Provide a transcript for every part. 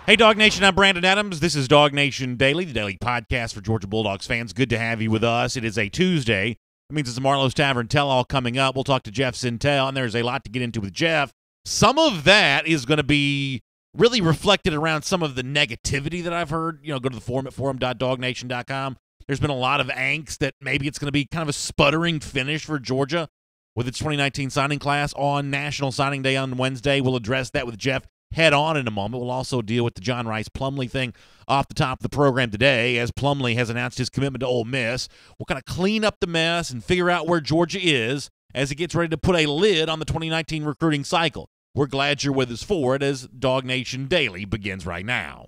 Hey, DawgNation, I'm Brandon Adams. This is DawgNation Daily, the daily podcast for Georgia Bulldogs fans. Good to have you with us. It is a Tuesday. That means it's a Marlowe's Tavern tell-all coming up. We'll talk to Jeff Sentell, and there's a lot to get into with Jeff. Some of that is going to be really reflected around some of the negativity that I've heard. You know, go to the forum at forum.dawgnation.com. There's been a lot of angst that maybe it's going to be kind of a sputtering finish for Georgia with its 2019 signing class on National Signing Day on Wednesday. We'll address that with Jeff head on in a moment. We'll also deal with the John Rhys Plumlee thing off the top of the program today, as Plumlee has announced his commitment to Ole Miss. We'll kind of clean up the mess and figure out where Georgia is as it gets ready to put a lid on the 2019 recruiting cycle. We're glad you're with us for it as DawgNation Daily begins right now.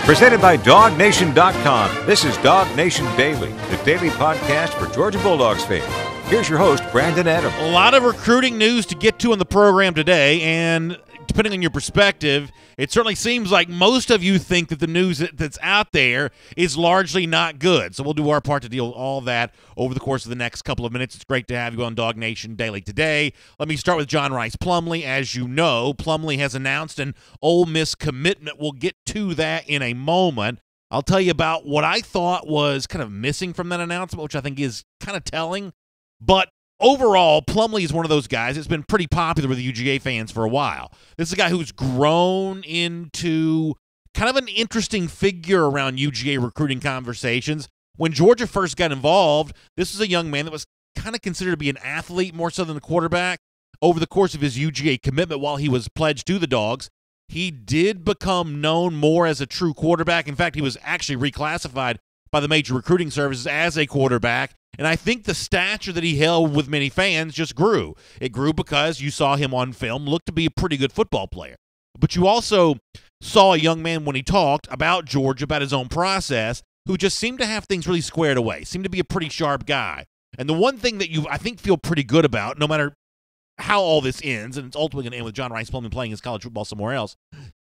Presented by DawgNation.com, this is DawgNation Daily, the daily podcast for Georgia Bulldogs fans. Here's your host, Brandon Adams. A lot of recruiting news to get to in the program today, and depending on your perspective, it certainly seems like most of you think that the news that's out there is largely not good. So we'll do our part to deal with all that over the course of the next couple of minutes. It's great to have you on DawgNation Daily today. Let me start with John Rhys Plumlee. As you know, Plumlee has announced an Ole Miss commitment. We'll get to that in a moment. I'll tell you about what I thought was kind of missing from that announcement, which I think is kind of telling. But overall, Plumlee is one of those guys that's been pretty popular with the UGA fans for a while. This is a guy who's grown into kind of an interesting figure around UGA recruiting conversations. When Georgia first got involved, this was a young man that was kind of considered to be an athlete more so than a quarterback. Over the course of his UGA commitment while he was pledged to the Dogs, he did become known more as a true quarterback. In fact, he was actually reclassified by the major recruiting services as a quarterback. And I think the stature that he held with many fans just grew. It grew because you saw him on film look to be a pretty good football player. But you also saw a young man when he talked about Georgia, about his own process, who just seemed to have things really squared away, seemed to be a pretty sharp guy. And the one thing that you, I think, feel pretty good about, no matter how all this ends, and it's ultimately going to end with John Rhys Plumlee playing his college football somewhere else,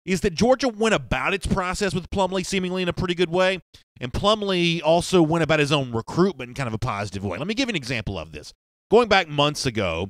is that Georgia went about its process with Plumlee seemingly in a pretty good way, and Plumlee also went about his own recruitment in kind of a positive way. Let me give you an example of this. Going back months ago,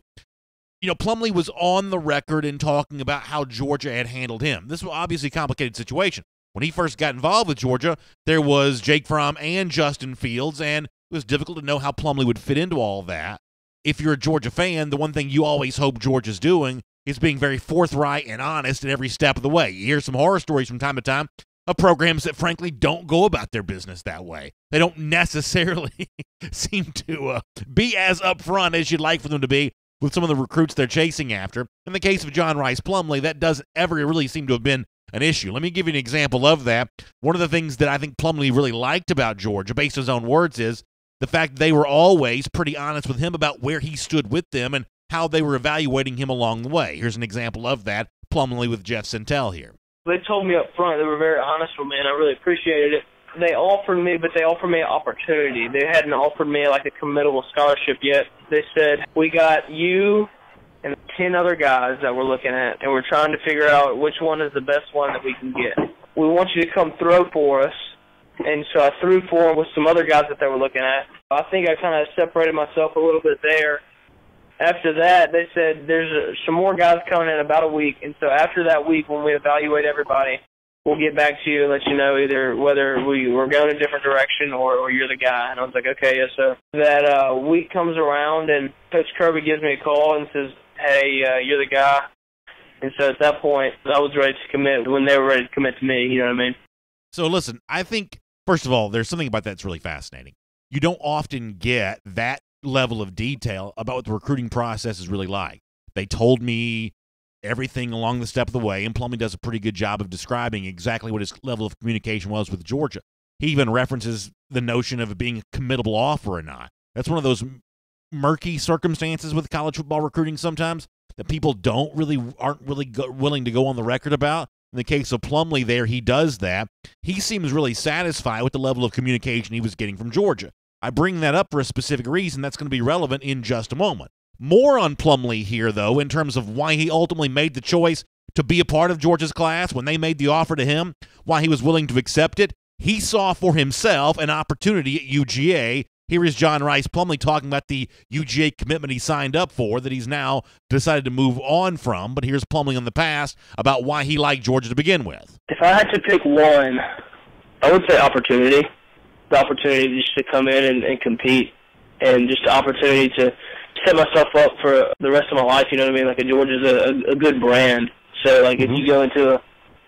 Plumlee was on the record in talking about how Georgia had handled him. This was obviously a complicated situation. When he first got involved with Georgia, there was Jake Fromm and Justin Fields, and it was difficult to know how Plumlee would fit into all that. If you're a Georgia fan, the one thing you always hope Georgia's doing is being very forthright and honest at every step of the way. You hear some horror stories from time to time of programs that, frankly, don't go about their business that way. They don't necessarily seem to be as upfront as you'd like for them to be with some of the recruits they're chasing after. In the case of John Rhys Plumlee, that doesn't ever really seem to have been an issue. Let me give you an example of that. One of the things that I think Plumlee really liked about Georgia, based on his own words, is the fact that they were always pretty honest with him about where he stood with them and how they were evaluating him along the way. Here's an example of that. Plumlee with Jeff Sentell here. They told me up front. They were very honest with me, and I really appreciated it. They offered me, but they offered me an opportunity. They hadn't offered me like a committable scholarship yet. They said, we got you and 10 other guys that we're looking at, and we're trying to figure out which one is the best one that we can get. We want you to come throw for us. And so I threw for them with some other guys that they were looking at. I think I kind of separated myself a little bit there. After that, they said there's some more guys coming in about a week. And so after that week, when we evaluate everybody, we'll get back to you and let you know either whether we're going a different direction or you're the guy. And I was like, okay, yes, sir. That week comes around, and Coach Kirby gives me a call and says, hey, you're the guy. And so at that point, I was ready to commit when they were ready to commit to me, you know what I mean? So listen, I think, first of all, there's something about that that's really fascinating. You don't often get that level of detail about what the recruiting process is really like. They told me everything along the step of the way, and Plumlee does a pretty good job of describing exactly what his level of communication was with Georgia. He even references the notion of it being a committable offer or not. That's one of those murky circumstances with college football recruiting sometimes that people aren't really willing to go on the record about. In the case of Plumlee there, he does that. He seems really satisfied with the level of communication he was getting from Georgia. I bring that up for a specific reason that's going to be relevant in just a moment. More on Plumlee here, though, in terms of why he ultimately made the choice to be a part of Georgia's class when they made the offer to him, why he was willing to accept it. He saw for himself an opportunity at UGA Here is John Rhys Plumlee talking about the UGA commitment he signed up for that he's now decided to move on from. But here's Plumlee in the past about why he liked Georgia to begin with. If I had to pick one, I would say opportunity. The opportunity just to come in and compete, and just the opportunity to set myself up for the rest of my life, you know what I mean? Like, Georgia's a good brand. So, like, if you go into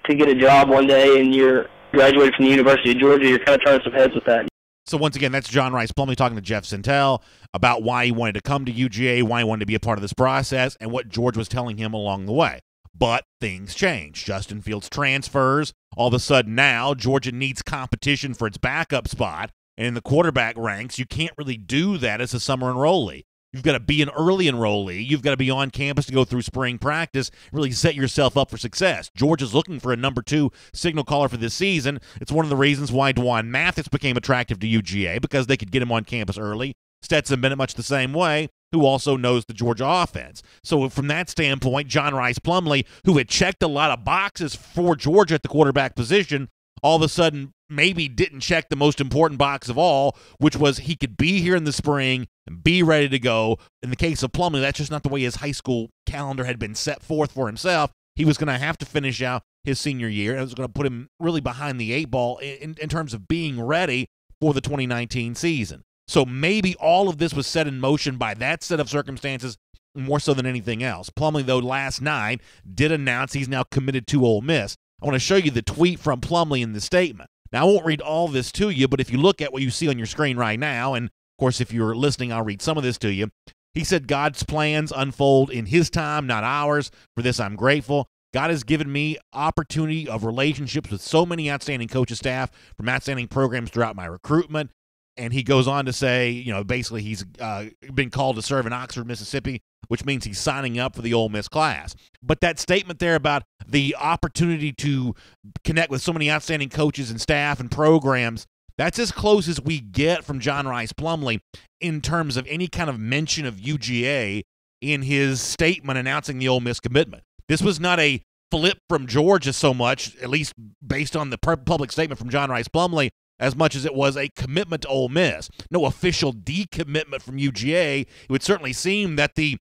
to get a job one day and you're graduated from the University of Georgia, you're kind of turning some heads with that. So once again, that's John Rhys Plumlee talking to Jeff Sentell about why he wanted to come to UGA, why he wanted to be a part of this process, and what Georgia was telling him along the way. But things change. Justin Fields transfers. All of a sudden now, Georgia needs competition for its backup spot. And in the quarterback ranks, you can't really do that as a summer enrollee. You've got to be an early enrollee. You've got to be on campus to go through spring practice, really set yourself up for success. Georgia's looking for a number 2 signal caller for this season. It's one of the reasons why Dwan Mathis became attractive to UGA, because they could get him on campus early. Stetson Bennett much the same way, who also knows the Georgia offense. So from that standpoint, John Rhys Plumlee, who had checked a lot of boxes for Georgia at the quarterback position, all of a sudden maybe didn't check the most important box of all, which was he could be here in the spring and be ready to go. In the case of Plumlee, that's just not the way his high school calendar had been set forth for himself. He was going to have to finish out his senior year, and it was going to put him really behind the 8 ball in terms of being ready for the 2019 season. So maybe all of this was set in motion by that set of circumstances more so than anything else. Plumlee, though, last night did announce he's now committed to Ole Miss. I want to show you the tweet from Plumlee in the statement. Now, I won't read all this to you, but if you look at what you see on your screen right now, and, of course, if you're listening, I'll read some of this to you. He said, God's plans unfold in his time, not ours. For this, I'm grateful. God has given me opportunity of relationships with so many outstanding coaches, staff, from outstanding programs throughout my recruitment. And he goes on to say, you know, basically he's been called to serve in Oxford, Mississippi, which means he's signing up for the Ole Miss class. But that statement there about the opportunity to connect with so many outstanding coaches and staff and programs, that's as close as we get from John Rhys Plumlee in terms of any kind of mention of UGA in his statement announcing the Ole Miss commitment. This was not a flip from Georgia so much, at least based on the public statement from John Rhys Plumlee, as much as it was a commitment to Ole Miss. No official decommitment from UGA. It would certainly seem that the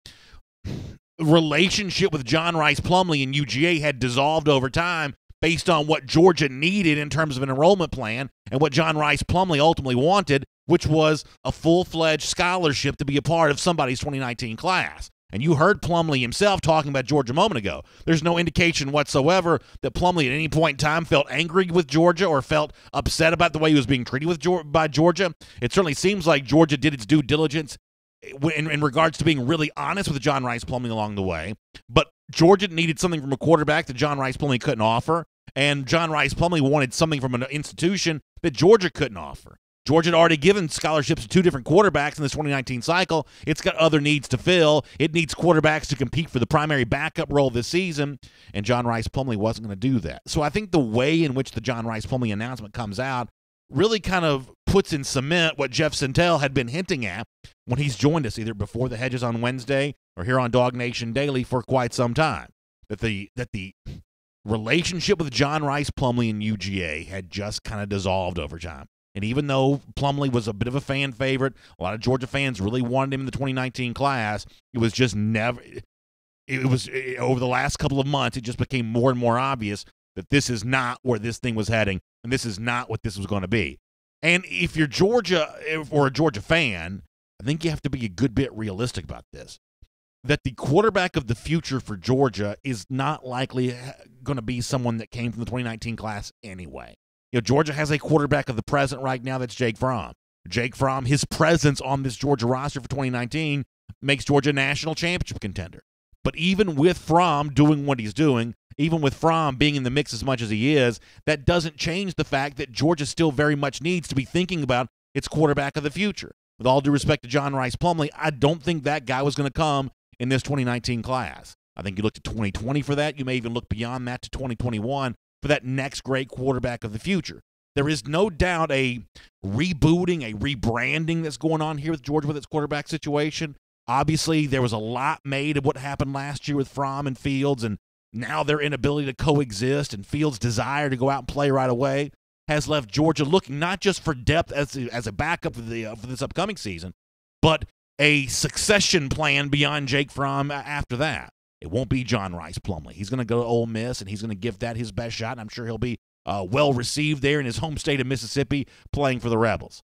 relationship with John Rhys Plumlee and UGA had dissolved over time based on what Georgia needed in terms of an enrollment plan and what John Rhys Plumlee ultimately wanted, which was a full-fledged scholarship to be a part of somebody's 2019 class. And you heard Plumlee himself talking about Georgia a moment ago. There's no indication whatsoever that Plumlee at any point in time felt angry with Georgia or felt upset about the way he was being treated by Georgia. It certainly seems like Georgia did its due diligence in regards to being really honest with John Rhys Plumlee along the way. But Georgia needed something from a quarterback that John Rhys Plumlee couldn't offer, and John Rhys Plumlee wanted something from an institution that Georgia couldn't offer. Georgia had already given scholarships to 2 different quarterbacks in this 2019 cycle. It's got other needs to fill. It needs quarterbacks to compete for the primary backup role this season, and John Rhys Plumlee wasn't going to do that. So I think the way in which the John Rhys Plumlee announcement comes out really kind of puts in cement what Jeff Sentell had been hinting at when he's joined us either before the hedges on Wednesday or here on DawgNation Daily for quite some time, that the relationship with John Rhys Plumlee and UGA had just kind of dissolved over time. And even though Plumlee was a bit of a fan favorite, a lot of Georgia fans really wanted him in the 2019 class, it was just never – over the last couple of months, it just became more and more obvious that this is not where this thing was heading, and this is not what this was going to be. And if you're Georgia or a Georgia fan, I think you have to be a good bit realistic about this, that the quarterback of the future for Georgia is not likely going to be someone that came from the 2019 class anyway. You know, Georgia has a quarterback of the present right now that's Jake Fromm. Jake Fromm, his presence on this Georgia roster for 2019 makes Georgia a national championship contender. But even with Fromm doing what he's doing, even with Fromm being in the mix as much as he is, that doesn't change the fact that Georgia still very much needs to be thinking about its quarterback of the future. With all due respect to John Rhys Plumlee, I don't think that guy was going to come in this 2019 class. I think you looked at 2020 for that. You may even look beyond that to 2021 for that next great quarterback of the future. There is no doubt a rebooting, a rebranding that's going on here with Georgia with its quarterback situation. Obviously, there was a lot made of what happened last year with Fromm and Fields, and now their inability to coexist and Fields' desire to go out and play right away. has left Georgia looking not just for depth as a backup for this upcoming season, but a succession plan beyond Jake Fromm after that. It won't be John Rhys Plumlee. He's going to go to Ole Miss, and he's going to give that his best shot, and I'm sure he'll be well received there in his home state of Mississippi playing for the Rebels.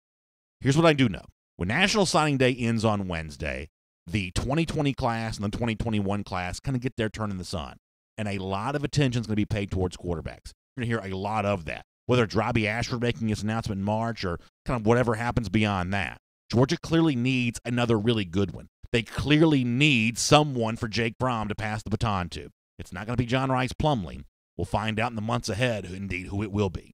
Here's what I do know. When National Signing Day ends on Wednesday, the 2020 class and the 2021 class kind of get their turn in the sun, and a lot of attention is going to be paid towards quarterbacks. You're going to hear a lot of that, whether it's Robbie Ashford making his announcement in March or kind of whatever happens beyond that. Georgia clearly needs another really good one. They clearly need someone for Jake Fromm to pass the baton to. It's not going to be John Rhys Plumlee. We'll find out in the months ahead who it will be.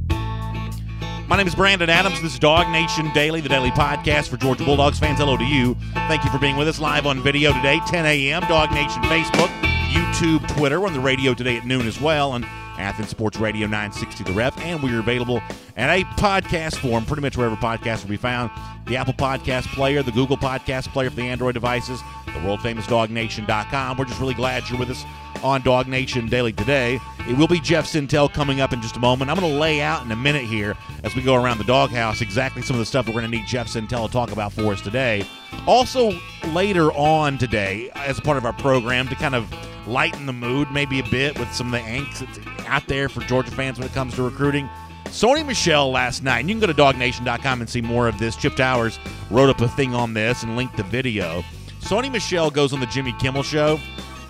My name is Brandon Adams. This is DawgNation Daily, the daily podcast for Georgia Bulldogs fans. Hello to you. Thank you for being with us live on video today, 10 a.m., DawgNation Facebook, YouTube, Twitter. We're on the radio today at noon as well, and Athens Sports Radio 960 The Ref, and we are available at a podcast form, pretty much wherever podcasts will be found. The Apple Podcast Player, the Google Podcast Player for the Android devices, the world-famous DawgNation.com. We're just really glad you're with us on DawgNation Daily today. It will be Jeff Sentell coming up in just a moment. I'm going to lay out in a minute here as we go around the doghouse exactly some of the stuff we're going to need Jeff Sentell to talk about for us today. Also, later on today, as a part of our program, to kind of lighten the mood maybe a bit with some of the angst that's out there for Georgia fans when it comes to recruiting. Sony Michel last night, and you can go to DawgNation.com and see more of this. Chip Towers wrote up a thing on this and linked the video. Sony Michel goes on the Jimmy Kimmel Show.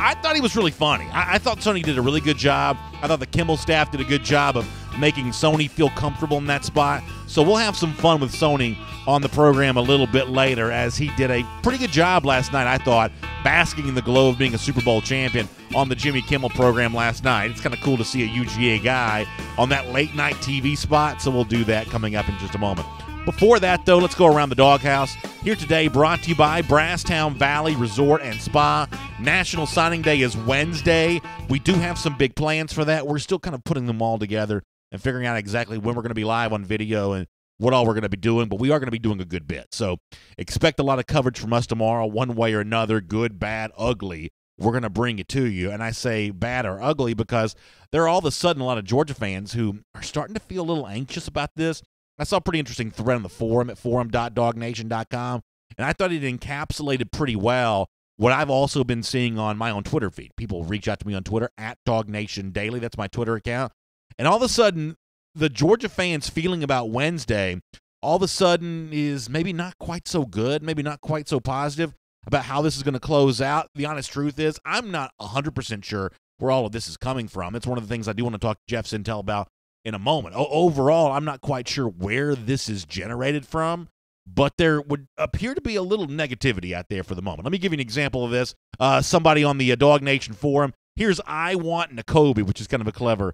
I thought he was really funny. I thought Sony did a really good job. I thought the Kimmel staff did a good job of making Sony feel comfortable in that spot. So we'll have some fun with Sony on the program a little bit later, as he did a pretty good job last night, I thought, basking in the glow of being a Super Bowl champion on the Jimmy Kimmel program last night. It's kind of cool to see a UGA guy on that late-night TV spot, so we'll do that coming up in just a moment. Before that, though, let's go around the doghouse. Here today, brought to you by Brasstown Valley Resort and Spa. National Signing Day is Wednesday. We do have some big plans for that. We're still kind of putting them all together and figuring out exactly when we're going to be live on video and what all we're going to be doing, but we are going to be doing a good bit. So expect a lot of coverage from us tomorrow, one way or another, good, bad, ugly. We're going to bring it to you. And I say bad or ugly because there are all of a sudden a lot of Georgia fans who are starting to feel a little anxious about this. I saw a pretty interesting thread on the forum at forum.dawgnation.com, and I thought it encapsulated pretty well what I've also been seeing on my own Twitter feed. People reach out to me on Twitter at DawgNation Daily. That's my Twitter account. And all of a sudden, the Georgia fans' feeling about Wednesday all of a sudden is maybe not quite so good, maybe not quite so positive about how this is going to close out. The honest truth is I'm not 100% sure where all of this is coming from. It's one of the things I do want to talk to Jeff Sentell about in a moment. Overall, I'm not quite sure where this is generated from, but there would appear to be a little negativity out there for the moment. Let me give you an example of this. Somebody on the DawgNation forum, here's I Want Nakobe, which is kind of a clever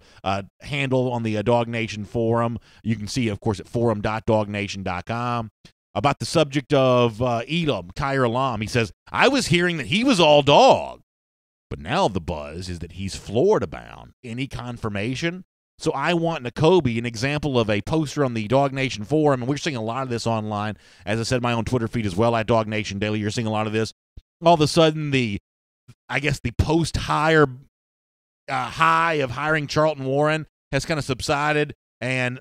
handle on the DawgNation forum. You can see, of course, at forum.dawgnation.com. About the subject of Elam, Kyer Lam, he says, I was hearing that he was all dog, but now the buzz is that he's Florida bound. Any confirmation? So I Want Nakobe, an example of a poster on the DawgNation forum, and we're seeing a lot of this online. As I said, my own Twitter feed as well, at DawgNation Daily, you're seeing a lot of this. All of a sudden, the post-hire high of hiring Charlton Warren has kind of subsided, and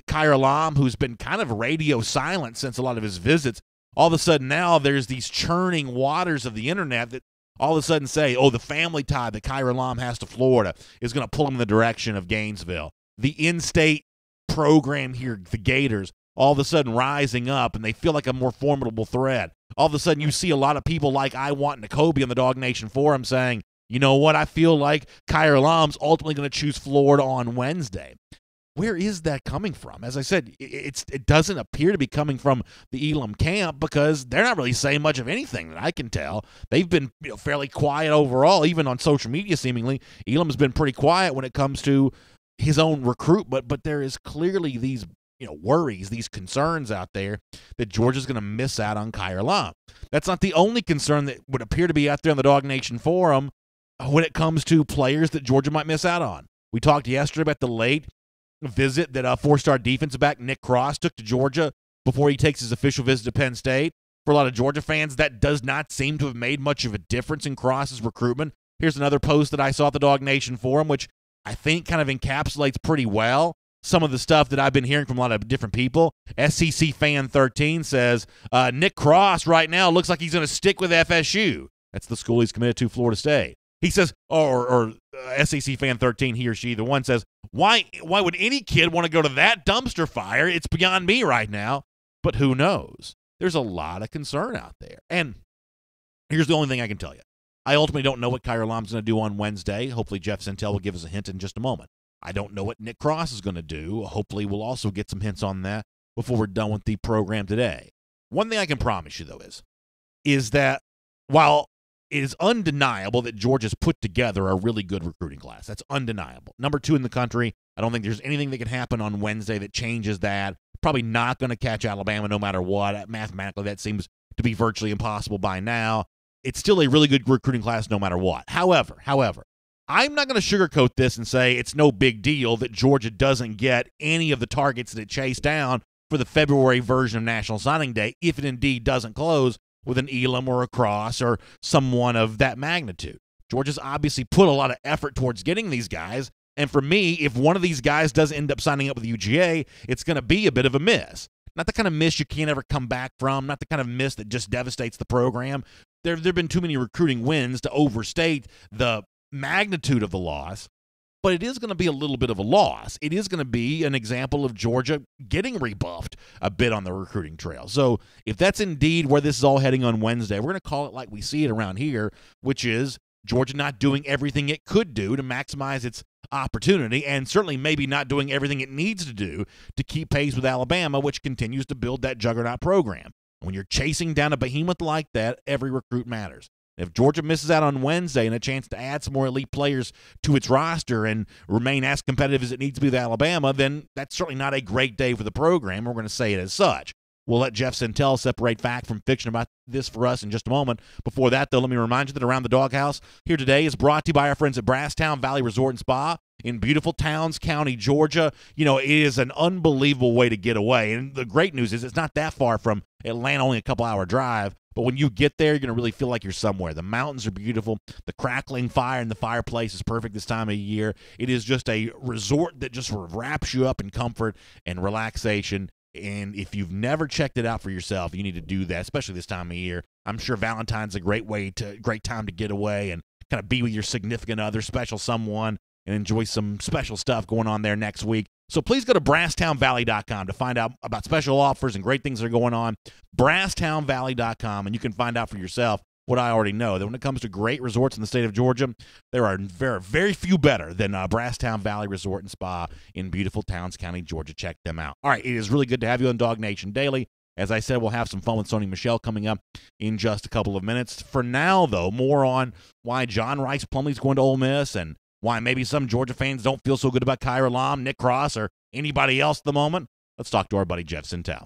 Kyer Lam, who's been kind of radio silent since a lot of his visits, all of a sudden now there's these churning waters of the internet that all of a sudden say, the family tie that Kyer Lam has to Florida is going to pull him in the direction of Gainesville. The in-state program here, the Gators, all of a sudden rising up, and they feel like a more formidable threat. All of a sudden you see a lot of people like I Want Nakobe on the DawgNation forum saying, you know what, I feel like Kyer Lam's ultimately going to choose Florida on Wednesday. Where is that coming from? As I said, it doesn't appear to be coming from the Elam camp because they're not really saying much of anything that I can tell. They've been fairly quiet overall, even on social media seemingly. Elam's been pretty quiet when it comes to his own recruitment, but there is clearly these worries, these concerns out there that Georgia's going to miss out on Kyer Lam. That's not the only concern that would appear to be out there on the DawgNation forum when it comes to players that Georgia might miss out on. We talked yesterday about the late visit that four-star defensive back Nick Cross took to Georgia before he takes his official visit to Penn State. For a lot of Georgia fans, that does not seem to have made much of a difference in Cross's recruitment. Here's another post that I saw at the DawgNation forum, which I think kind of encapsulates pretty well some of the stuff that I've been hearing from a lot of different people. SEC Fan 13 says Nick Cross right now looks like he's going to stick with FSU. That's the school he's committed to, Florida State. He says, or SEC Fan 13, he or she, the one says, why would any kid want to go to that dumpster fire? It's beyond me right now. But who knows? There's a lot of concern out there. And here's the only thing I can tell you. I ultimately don't know what Kaiir Elam's going to do on Wednesday. Hopefully Jeff Sentell will give us a hint in just a moment. I don't know what Nick Cross is going to do. Hopefully we'll also get some hints on that before we're done with the program today. One thing I can promise you, though, is that while it is undeniable that Georgia's put together a really good recruiting class. That's undeniable. Number 2 in the country. I don't think there's anything that can happen on Wednesday that changes that. Probably not going to catch Alabama no matter what. Mathematically, that seems to be virtually impossible by now. It's still a really good recruiting class no matter what. However, I'm not going to sugarcoat this and say it's no big deal that Georgia doesn't get any of the targets that it chased down for the February version of National Signing Day if it indeed doesn't close with an Elam or a Cross or someone of that magnitude. Georgia's obviously put a lot of effort towards getting these guys, and for me, if one of these guys does end up signing up with UGA, it's going to be a bit of a miss. Not the kind of miss you can't ever come back from, not the kind of miss that just devastates the program. There have been too many recruiting wins to overstate the magnitude of the loss, but it is going to be a little bit of a loss. It is going to be an example of Georgia getting rebuffed a bit on the recruiting trail. So if that's indeed where this is all heading on Wednesday, we're going to call it like we see it around here, which is Georgia not doing everything it could do to maximize its opportunity, and certainly maybe not doing everything it needs to do to keep pace with Alabama, which continues to build that juggernaut program. When you're chasing down a behemoth like that, every recruit matters. If Georgia misses out on Wednesday and a chance to add some more elite players to its roster and remain as competitive as it needs to be with Alabama, then that's certainly not a great day for the program. We're going to say it as such. We'll let Jeff Sentell separate fact from fiction about this for us in just a moment. Before that, though, let me remind you that Around the Doghouse here today is brought to you by our friends at Brasstown Valley Resort and Spa in beautiful Towns County, Georgia. You know, it is an unbelievable way to get away. And the great news is it's not that far from Atlanta, only a couple-hour drive. But when you get there, you're going to really feel like you're somewhere. The mountains are beautiful. The crackling fire in the fireplace is perfect this time of year. It is just a resort that just sort of wraps you up in comfort and relaxation. And if you've never checked it out for yourself, you need to do that, especially this time of year. I'm sure Valentine's a great time to get away and kind of be with your significant other, special someone, and enjoy some special stuff going on there next week. So please go to BrasstownValley.com to find out about special offers and great things that are going on. BrasstownValley.com, and you can find out for yourself what I already know, that when it comes to great resorts in the state of Georgia, there are very, very few better than Brasstown Valley Resort and Spa in beautiful Towns County, Georgia. Check them out. All right, it is really good to have you on DawgNation Daily. As I said, we'll have some fun with Sony Michel coming up in just a couple of minutes. For now, though, more on why John Rhys Plumlee's going to Ole Miss and why maybe some Georgia fans don't feel so good about Kaiir Elam, Nick Cross, or anybody else at the moment. Let's talk to our buddy Jeff Sentell.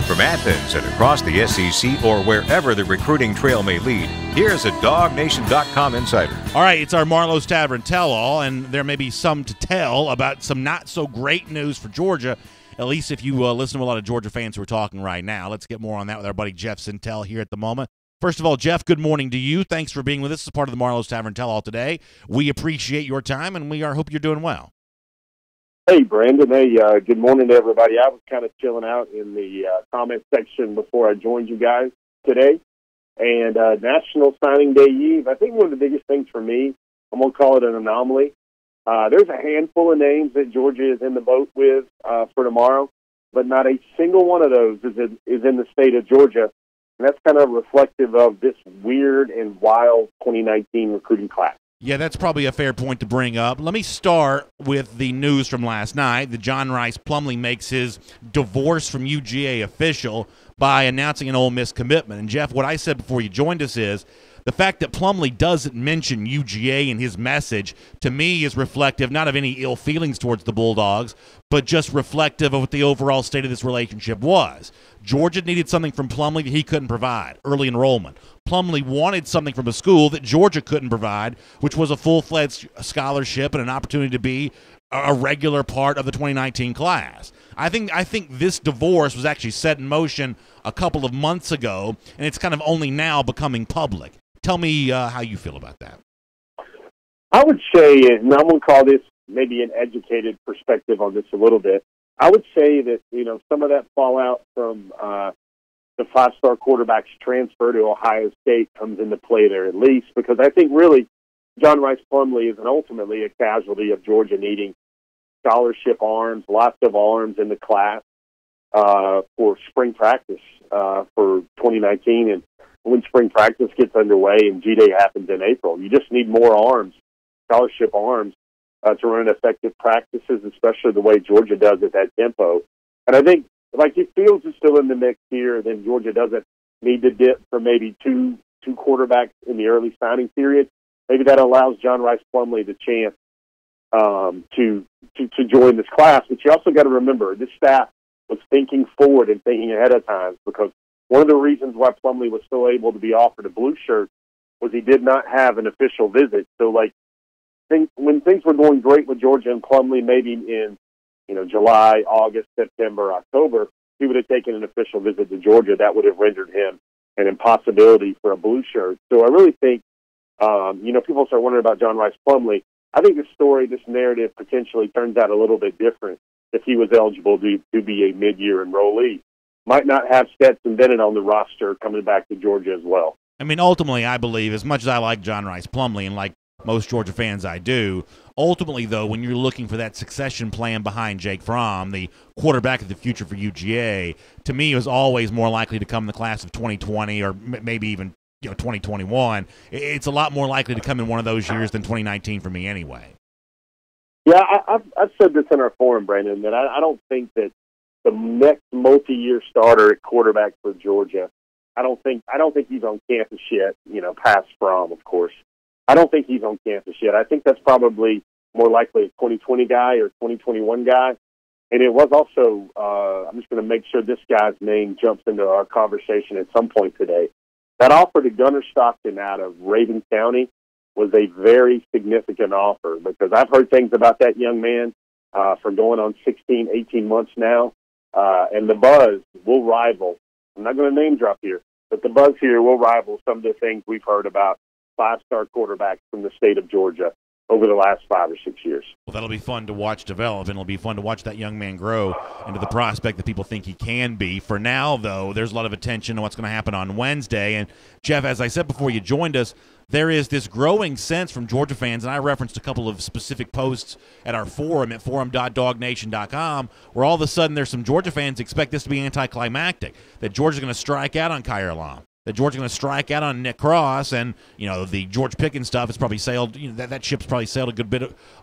From Athens and across the SEC or wherever the recruiting trail may lead, here's a DawgNation.com insider. All right, it's our Marlowe's Tavern tell-all, and there may be some to tell about some not-so-great news for Georgia, at least if you listen to a lot of Georgia fans who are talking right now. Let's get more on that with our buddy Jeff Sentell here at the moment. First of all, Jeff, good morning to you. Thanks for being with us as part of the Marlowe's Tavern tell-all today. We appreciate your time, and we hope you're doing well. Hey, Brandon. Hey, good morning to everybody. I was kind of chilling out in the comment section before I joined you guys today. And National Signing Day Eve, I think one of the biggest things for me, I'm going to call it an anomaly. There's a handful of names that Georgia is in the boat with for tomorrow, but not a single one of those is in the state of Georgia. And that's kind of reflective of this weird and wild 2019 recruiting class. Yeah, that's probably a fair point to bring up. Let me start with the news from last night. The John Rhys Plumlee makes his divorce from UGA official by announcing an Ole Miss commitment. And, Jeff, what I said before you joined us is the fact that Plumlee doesn't mention UGA in his message, to me, is reflective not of any ill feelings towards the Bulldogs, but just reflective of what the overall state of this relationship was. Georgia needed something from Plumlee that he couldn't provide, early enrollment. Plumlee wanted something from a school that Georgia couldn't provide, which was a full-fledged scholarship and an opportunity to be a regular part of the 2019 class. I think this divorce was actually set in motion a couple of months ago, and it's kind of only now becoming public. Tell me how you feel about that. I would say, and I'm going to call this maybe an educated perspective on this a little bit. I would say that, some of that fallout from the five-star quarterback's transfer to Ohio State comes into play there at least, because I think really John Rhys Plumlee is ultimately a casualty of Georgia needing scholarship arms, lots of arms in the class for spring practice for 2019. And when spring practice gets underway and G-Day happens in April, you just need more arms, scholarship arms, to run effective practices, especially the way Georgia does at that tempo. And I think, if Fields is still in the mix here, then Georgia doesn't need to dip for maybe two quarterbacks in the early signing period. Maybe that allows John Rhys Plumlee the chance to join this class. But you also got to remember, this staff was thinking forward and thinking ahead of time, because one of the reasons why Plumlee was still able to be offered a blue shirt was he did not have an official visit. So, when things were going great with Georgia and Plumlee, maybe in July, August, September, October, he would have taken an official visit to Georgia. That would have rendered him an impossibility for a blue shirt. So I really think, people start wondering about John Rhys Plumlee. I think this narrative potentially turns out a little bit different if he was eligible to be a mid-year enrollee. Might not have Stetson Bennett on the roster coming back to Georgia as well. I mean, ultimately, I believe, as much as I like John Rhys Plumlee, and like most Georgia fans I do, ultimately, though, when you're looking for that succession plan behind Jake Fromm, the quarterback of the future for UGA, to me, was always more likely to come in the class of 2020 or maybe even 2021. It's a lot more likely to come in one of those years than 2019 for me anyway. Yeah, I've said this in our forum, Brandon, that I don't think that the next multi-year starter at quarterback for Georgia, I don't think he's on campus yet, past Fromm, of course. I don't think he's on campus yet. I think that's probably more likely a 2020 guy or 2021 guy. And it was also, I'm just going to make sure this guy's name jumps into our conversation at some point today. That offer to Gunnar Stockton out of Raven County was a very significant offer, because I've heard things about that young man for going on 16, 18 months now. And the buzz will rival, I'm not going to name drop here, but the buzz here will rival some of the things we've heard about five-star quarterbacks from the state of Georgia over the last 5 or 6 years. Well, that'll be fun to watch develop, and it'll be fun to watch that young man grow into the prospect that people think he can be. For now, though, there's a lot of attention on what's going to happen on Wednesday. And, Jeff, as I said before you joined us, there is this growing sense from Georgia fans, and I referenced a couple of specific posts at our forum at forum.DawgNation.com, where all of a sudden there's some Georgia fans expect this to be anticlimactic, that Georgia's going to strike out on Kyer Lam, that Georgia's going to strike out on Nick Cross, and the George Pickens stuff has probably sailed. That ship's probably sailed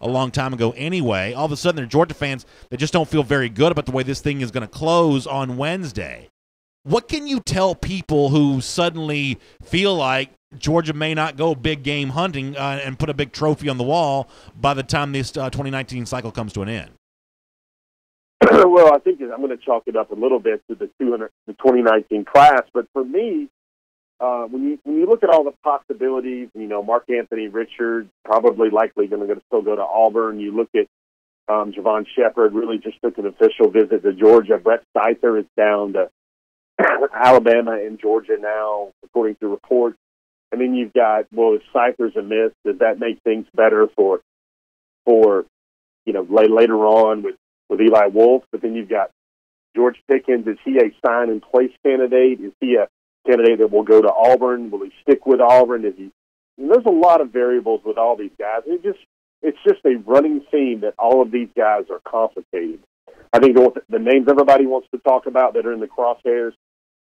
a long time ago anyway. All of a sudden, there are Georgia fans that just don't feel very good about the way this thing is going to close on Wednesday. What can you tell people who suddenly feel like Georgia may not go big game hunting and put a big trophy on the wall by the time this 2019 cycle comes to an end? Well, I think I'm going to chalk it up a little bit to the 2019 class, but for me, when you look at all the possibilities, Mark Anthony Richards probably likely going to still go to Auburn. You look at Javon Shepard really just took an official visit to Georgia. Brett Seither is down to Alabama and Georgia now, according to reports. And then you've got, if Seither's a miss, does that make things better for later on with Eli Wolf? But then you've got George Pickens. Is he a sign-in-place candidate? Is he a candidate that will go to Auburn? Will he stick with Auburn? There's a lot of variables with all these guys. It's just a running theme that all of these guys are complicated. I think the names everybody wants to talk about that are in the crosshairs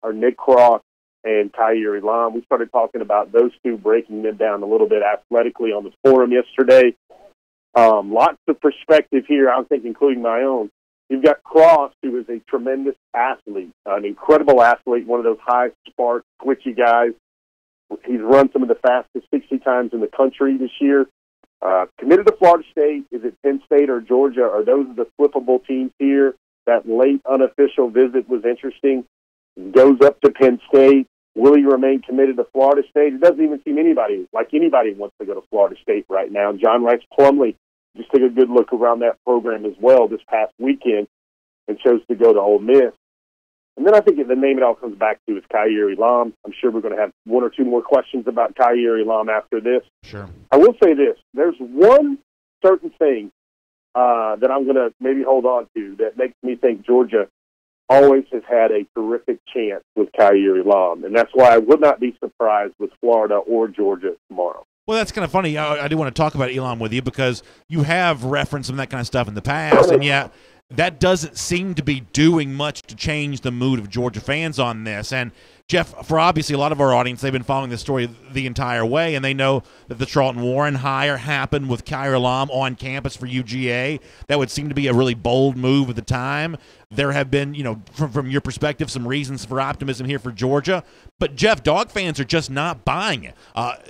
are Nick Cross and Kyer Lam. We started talking about those two, breaking them down a little bit athletically on the forum yesterday. Lots of perspective here, I think, including my own. You've got Cross, who is a tremendous athlete, an incredible athlete, one of those high spark, twitchy guys. He's run some of the fastest 60 times in the country this year. Committed to Florida State. Is it Penn State or Georgia? Are those the flippable teams here? That late unofficial visit was interesting. Goes up to Penn State. Will he remain committed to Florida State? It doesn't even seem anybody wants to go to Florida State right now. John Rhys Plumlee just took a good look around that program as well this past weekend and chose to go to Ole Miss. And then I think the name it all comes back to is Kaiir Elam. I'm sure we're going to have one or two more questions about Kaiir Elam after this. Sure. I will say this. There's one certain thing that I'm going to maybe hold on to that makes me think Georgia always has had a terrific chance with Kaiir Elam, and that's why I would not be surprised with Florida or Georgia tomorrow. Well, that's kind of funny. I do want to talk about Elam with you because you have referenced some of that kind of stuff in the past, and yet that doesn't seem to be doing much to change the mood of Georgia fans on this. And Jeff, for obviously a lot of our audience, they've been following this story the entire way, and they know that the Charlton Warren hire happened with Kaiir Elam on campus for UGA. That would seem to be a really bold move at the time. There have been, from your perspective, some reasons for optimism here for Georgia. But, Jeff, Dog fans are just not buying it.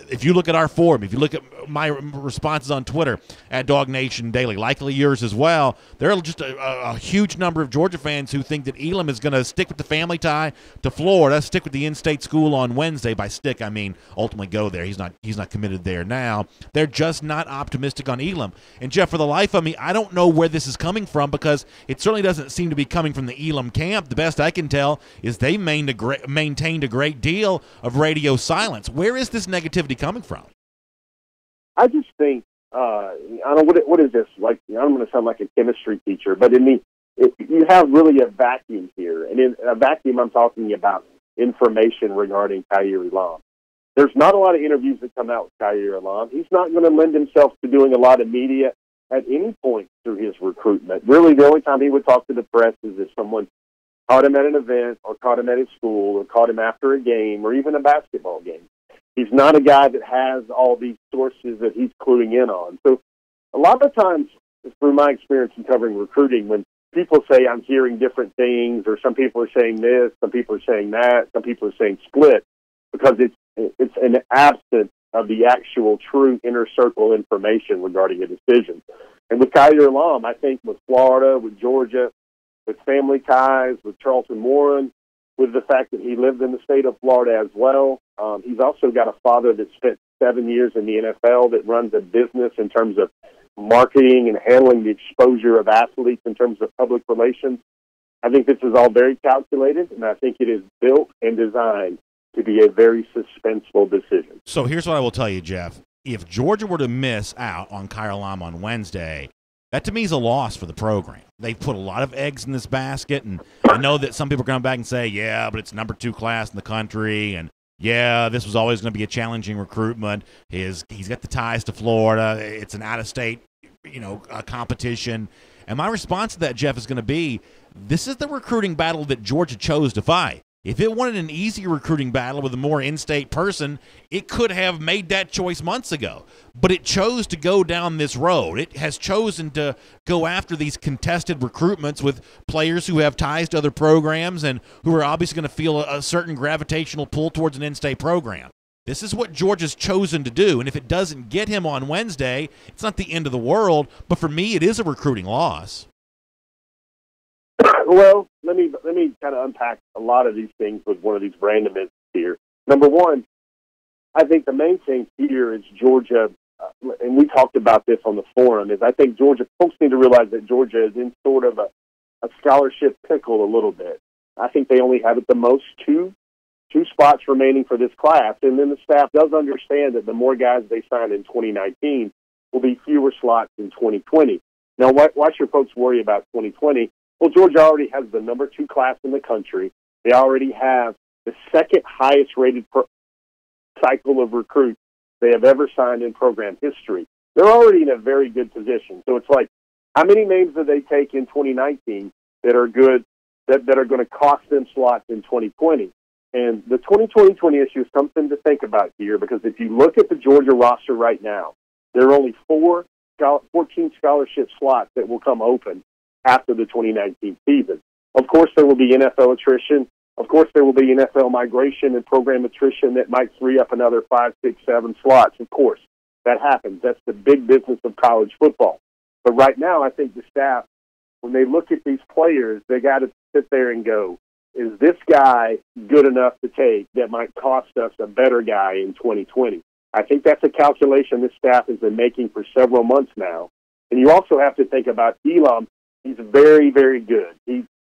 If you look at our forum, if you look at my responses on Twitter at DawgNation Daily, likely yours as well, there are just a huge number of Georgia fans who think that Elam is going to stick with the family tie to Florida, stick with the in-state school on Wednesday. By stick, I mean ultimately go there. He's not committed there now. They're just not optimistic on Elam. And, Jeff, for the life of me, I don't know where this is coming from because it certainly doesn't seem to be coming from the Elam camp. The best I can tell is they maintained a great deal of radio silence. Where is this negativity coming from? I just think, I don't know, what is this? Like, I'm going to sound like a chemistry teacher, but you have really a vacuum here. And in a vacuum, I'm talking about information regarding Kaiir Elam. There's not a lot of interviews that come out with Kaiir Elam. He's not going to lend himself to doing a lot of media at any point through his recruitment. Really, the only time he would talk to the press is if someone caught him at an event or caught him at his school or caught him after a game or even a basketball game. He's not a guy that has all these sources that he's cluing in on. So a lot of times, through my experience in covering recruiting, when people say I'm hearing different things or some people are saying this, some people are saying that, some people are saying split, because it's an absence of the actual true inner circle information regarding a decision. And with Kaiir Elam, I think with Florida, with Georgia, with family ties, with Charlton Warren, with the fact that he lived in the state of Florida as well. He's also got a father that spent 7 years in the NFL that runs a business in terms of marketing and handling the exposure of athletes in terms of public relations. I think this is all very calculated, and I think it is built and designed to be a very suspenseful decision. So here's what I will tell you, Jeff. If Georgia were to miss out on Kaiir Elam on Wednesday, that to me is a loss for the program. They've put a lot of eggs in this basket, and I know that some people are going back and say, yeah, but it's number 2 class in the country, and yeah, this was always going to be a challenging recruitment. He's got the ties to Florida. It's an out-of-state, competition. And my response to that, Jeff, is going to be, this is the recruiting battle that Georgia chose to fight. If it wanted an easier recruiting battle with a more in-state person, it could have made that choice months ago. But it chose to go down this road. It has chosen to go after these contested recruitments with players who have ties to other programs and who are obviously going to feel a certain gravitational pull towards an in-state program. This is what Georgia's chosen to do, and if it doesn't get him on Wednesday, it's not the end of the world, but for me, it is a recruiting loss. Well, let me kind of unpack a lot of these things with one of these randomness here. Number one, I think the main thing here is Georgia, and we talked about this on the forum, is I think Georgia, folks need to realize that Georgia is in sort of a scholarship pickle a little bit. I think they only have at the most two spots remaining for this class, and then the staff does understand that the more guys they sign in 2019 will be fewer slots in 2020. Now, why should folks worry about 2020? Well, Georgia already has the number 2 class in the country. They already have the second highest rated cycle of recruits they have ever signed in program history. They're already in a very good position. So it's like, how many names do they take in 2019 that are good, that are going to cost them slots in 2020? And the 2020 issue is something to think about here, because if you look at the Georgia roster right now, there are only 14 scholarship slots that will come open after the 2019 season. Of course, there will be NFL attrition. Of course, there will be NFL migration and program attrition that might free up another 5, 6, 7 slots. Of course, that happens. That's the big business of college football. But right now, I think the staff, when they look at these players, they got to sit there and go, is this guy good enough to take that might cost us a better guy in 2020? I think that's a calculation this staff has been making for several months now. And you also have to think about Elam. He's very, very good.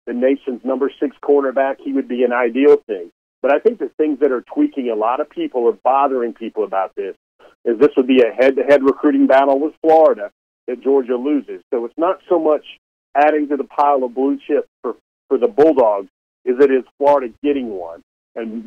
the nation's number 6 cornerback, he would be an ideal thing. But I think the things that are tweaking a lot of people or bothering people about this is this would be a head-to-head recruiting battle with Florida that Georgia loses. So it's not so much adding to the pile of blue chips for the Bulldogs as it is Florida getting one. And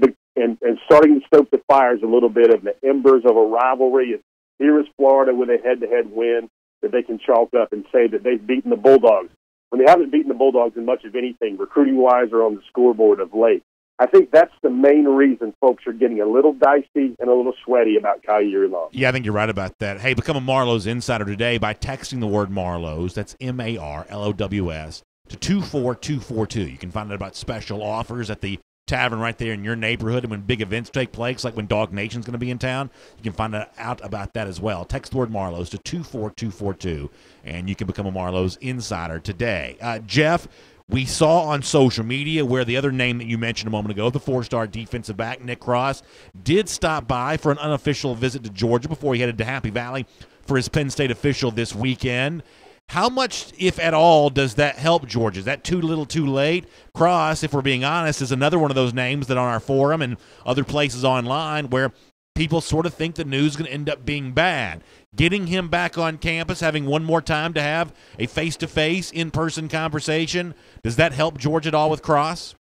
starting to stoke the fires a little bit of the embers of a rivalry. Here is Florida with a head-to-head win that they can chalk up and say that they've beaten the Bulldogs when they haven't beaten the Bulldogs in much of anything, recruiting-wise or on the scoreboard of late. I think that's the main reason folks are getting a little dicey and a little sweaty about Kaiir Elam. Yeah, I think you're right about that. Hey, become a Marlowe's Insider today by texting the word Marlowe's, that's MARLOWS, to 24242. You can find out about special offers at the tavern right there in your neighborhood, and when big events take place, like when DawgNation's going to be in town, you can find out about that as well. Text the word Marlowe's to 24242, and you can become a Marlowe's Insider today. Jeff, we saw on social media where the other name that you mentioned a moment ago, the 4-star defensive back, Nick Cross, did stop by for an unofficial visit to Georgia before he headed to Happy Valley for his Penn State official this weekend. How much, if at all, does that help Georgia? Is that too little too late? Cross, if we're being honest, is another one of those names that on our forum and other places online where people sort of think the news is going to end up being bad. Getting him back on campus, having one more time to have a face-to-face, in-person conversation, does that help Georgia at all with Cross?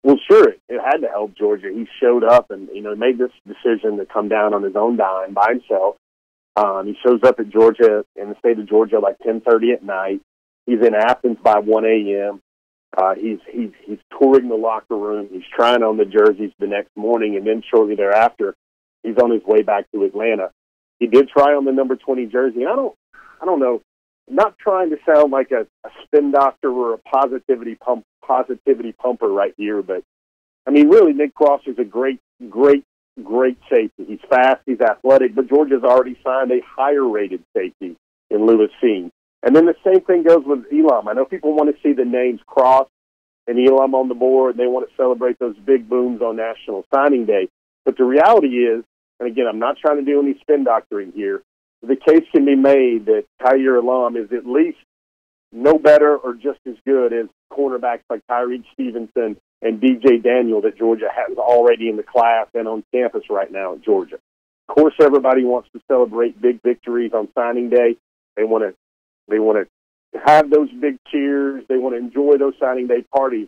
Well, sure. It had to help Georgia. He showed up and, made this decision to come down on his own dime by himself. He shows up at Georgia, in the state of Georgia, like 10:30 at night. He's in Athens by 1 a.m. He's touring the locker room. He's trying on the jerseys the next morning, and then shortly thereafter, he's on his way back to Atlanta. He did try on the number 20 jersey. And I don't know. I'm not trying to sound like a spin doctor or a positivity pumper right here, but I mean, really, Nick Cross is a great safety. He's fast, he's athletic, but Georgia's already signed a higher-rated safety in Lewis Seen. And then the same thing goes with Elam. I know people want to see the names Cross and Elam on the board, and they want to celebrate those big booms on National Signing Day. But the reality is, and again, I'm not trying to do any spin doctoring here, the case can be made that Kaiir Elam is at least no better or just as good as cornerbacks like Tyreek Stevenson and DJ Daniel that Georgia has already in the class and on campus right now at Georgia. Of course, everybody wants to celebrate big victories on signing day. They want to have those big cheers. They want to enjoy those signing day parties.